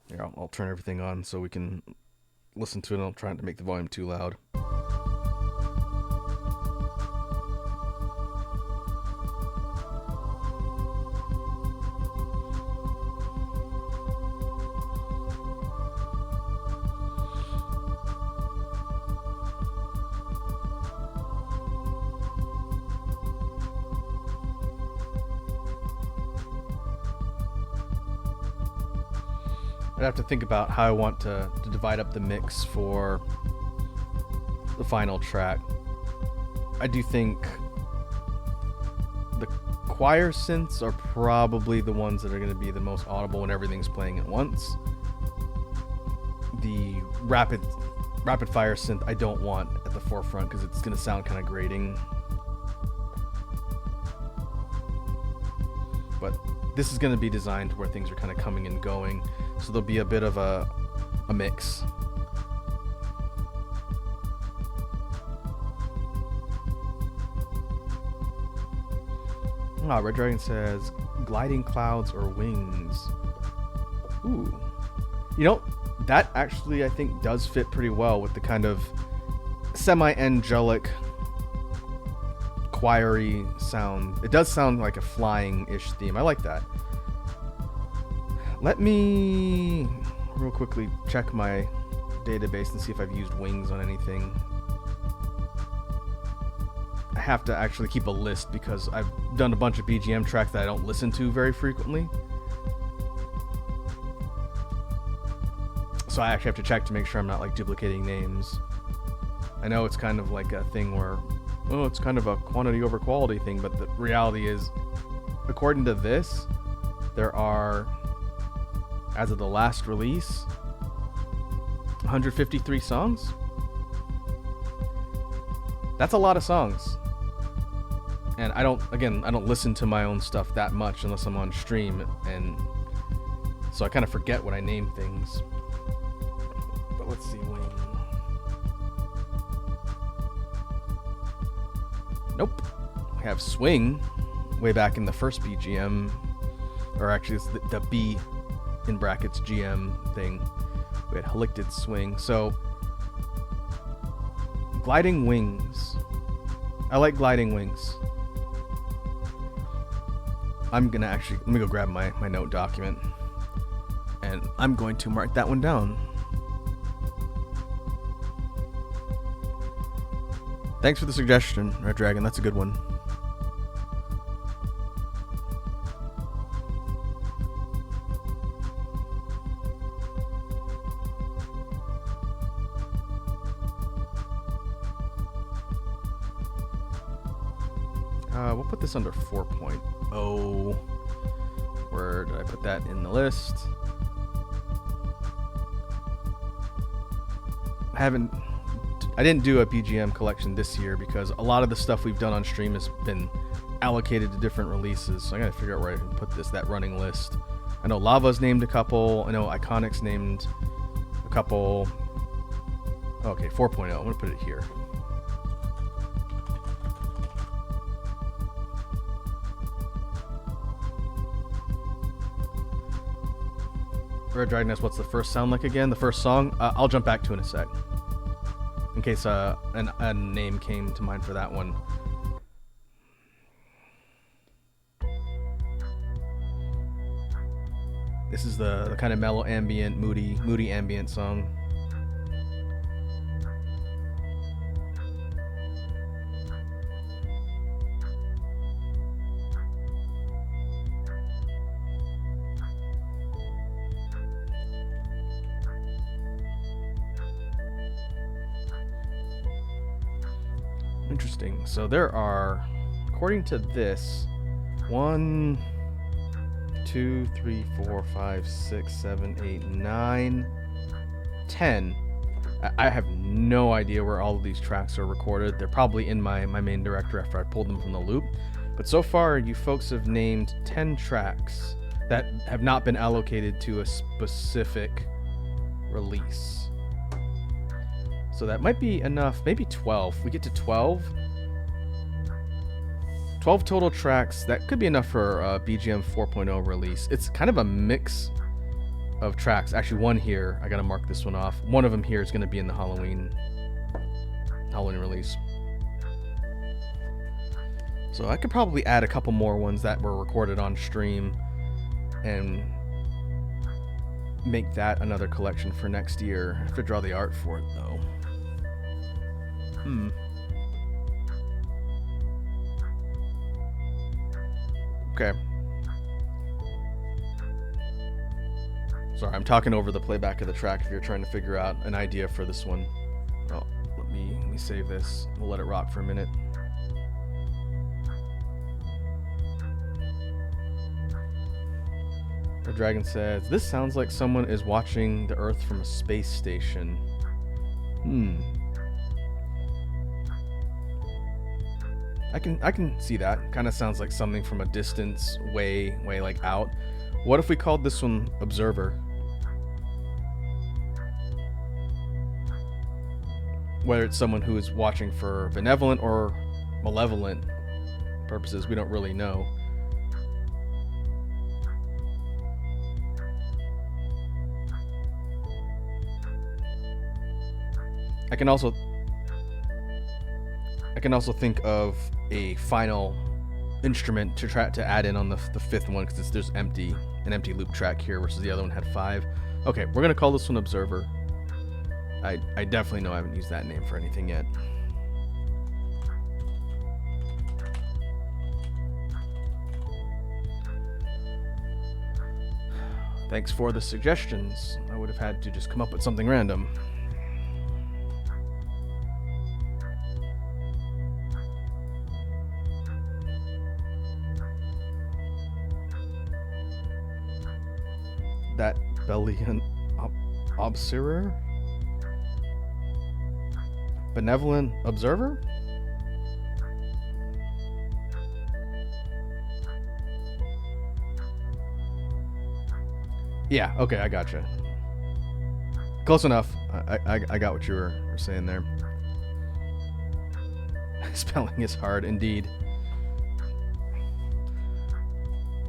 A: Here, I'll turn everything on so we can listen to it. I'll try not to make the volume too loud. I'd have to think about how I want to divide up the mix for the final track. I do think the choir synths are probably the ones that are going to be the most audible when everything's playing at once. The rapid fire synth I don't want at the forefront because it's going to sound kind of grating. But this is going to be designed where things are kind of coming and going, so there'll be a bit of a mix. Red Dragon says gliding clouds or wings. Ooh. You know, that actually I think does fit pretty well with the kind of semi-angelic choiry sound. It does sound like a flying-ish theme. I like that. Let me real quickly check my database and see if I've used wings on anything. I have to actually keep a list because I've done a bunch of BGM tracks that I don't listen to very frequently. So I actually have to check to make sure I'm not like duplicating names. I know it's kind of like a thing where, oh, it's kind of a quantity over quality thing, but the reality is, according to this, there are, as of the last release, 153 songs. That's a lot of songs. And I don't listen to my own stuff that much unless I'm on stream, and so I kind of forget when I name things. But let's see, Wayne. Nope. I have Swing way back in the first BGM, or actually it's the B in brackets GM thing. We had Halicted Swing. So gliding wings. I like gliding wings. I'm gonna actually, let me go grab my note document and I'm going to mark that one down. Thanks for the suggestion, Red Dragon. That's a good one. We'll put this under 4.0. Where did I put that in the list? I didn't do a BGM collection this year because a lot of the stuff we've done on stream has been allocated to different releases. So I gotta figure out where I can put that running list. I know Lava's named a couple. I know Iconic's named a couple. Okay, 4.0. I'm gonna put it here. Red Dragon asks, what's the first sound like again? The first song? I'll jump back to in a sec. In case a name came to mind for that one. This is the kind of mellow ambient, moody ambient song. Interesting. So there are, according to this, 1, 2, 3, 4, 5, 6, 7, 8, 9, 10. I have no idea where all of these tracks are recorded. They're probably in my main directory after I pulled them from the loop. But so far, you folks have named 10 tracks that have not been allocated to a specific release. So that might be enough. Maybe 12. If we get to 12 total tracks, that could be enough for a BGM 4.0 release. It's kind of a mix of tracks. Actually, one here, I gotta mark this one off. One of them here is gonna be in the Halloween release. So I could probably add a couple more ones that were recorded on stream and make that another collection for next year. I have to draw the art for it though. Okay. Sorry, I'm talking over the playback of the track if you're trying to figure out an idea for this one. Oh, let me save this. We'll let it rock for a minute. The dragon says, this sounds like someone is watching the Earth from a space station. I can see that. Kind of sounds like something from a distance, way like out. What if we called this one Observer? Whether it's someone who is watching for benevolent or malevolent purposes, we don't really know. I can also think of a final instrument to try to add in on the fifth one, because there's an empty loop track here versus the other one had 5. Okay, we're gonna call this one Observer. I definitely know I haven't used that name for anything yet. Thanks for the suggestions. I would have had to just come up with something random. That Belian Observer? Benevolent Observer? Yeah, okay, I gotcha. Close enough. I got what you were saying there. Spelling is hard, indeed.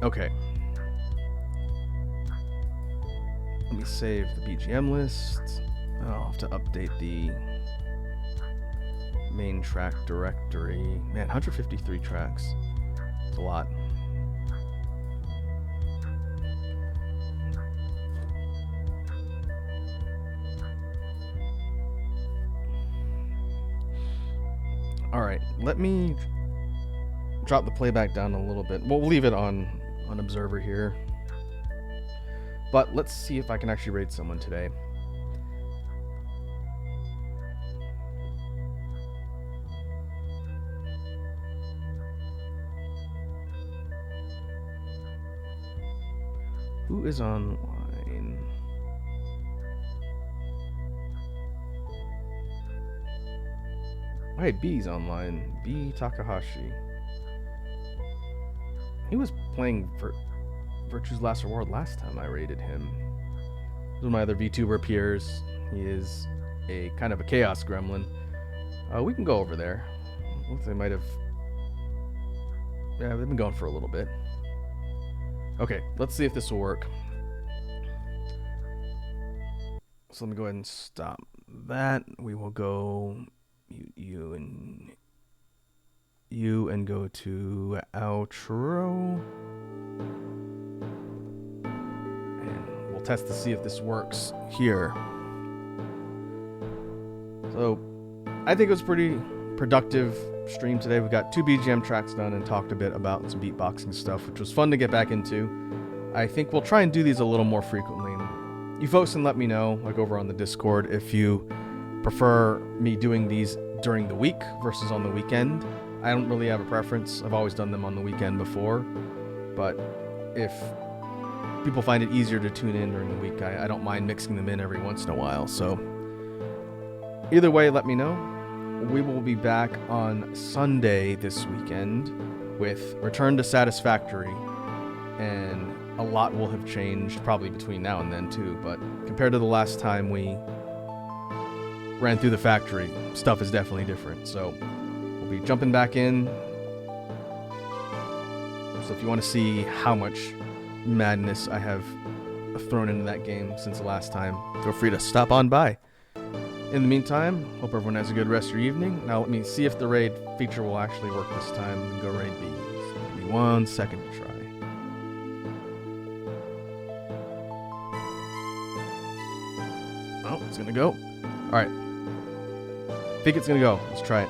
A: Okay. Let me save the BGM list. I'll have to update the main track directory. Man, 153 tracks. It's a lot. Alright, let me drop the playback down a little bit. We'll leave it on observer here. But let's see if I can actually raid someone today. Who is online? Oh, hey, B's online. B Takahashi. He was playing for Virtue's Last Reward last time I raided him. One of my other VTuber peers. He is a kind of a chaos gremlin. We can go over there. Looks like they might have. Yeah, they've been going for a little bit. Okay, let's see if this will work. So let me go ahead and stop that. We will go mute you and go to outro. And we'll test to see if this works here. So I think it was pretty productive stream today. We got 2 BGM tracks done and talked a bit about some beatboxing stuff, which was fun to get back into. I think we'll try and do these a little more frequently. You folks can let me know, like over on the Discord, if you prefer me doing these during the week versus on the weekend. I don't really have a preference. I've always done them on the weekend before, but if people find it easier to tune in during the week, I don't mind mixing them in every once in a while. So either way, let me know. We will be back on Sunday this weekend with Return to Satisfactory, and a lot will have changed probably between now and then too, but compared to the last time we ran through the factory, stuff is definitely different. So we'll be jumping back in. So if you want to see how much madness I have thrown into that game since the last time, feel free to stop on by. In the meantime, hope everyone has a good rest of your evening. Now let me see if the raid feature will actually work this time and go raid B. So give me 1 second to try. Oh, it's gonna go. Alright. I think it's gonna go. Let's try it.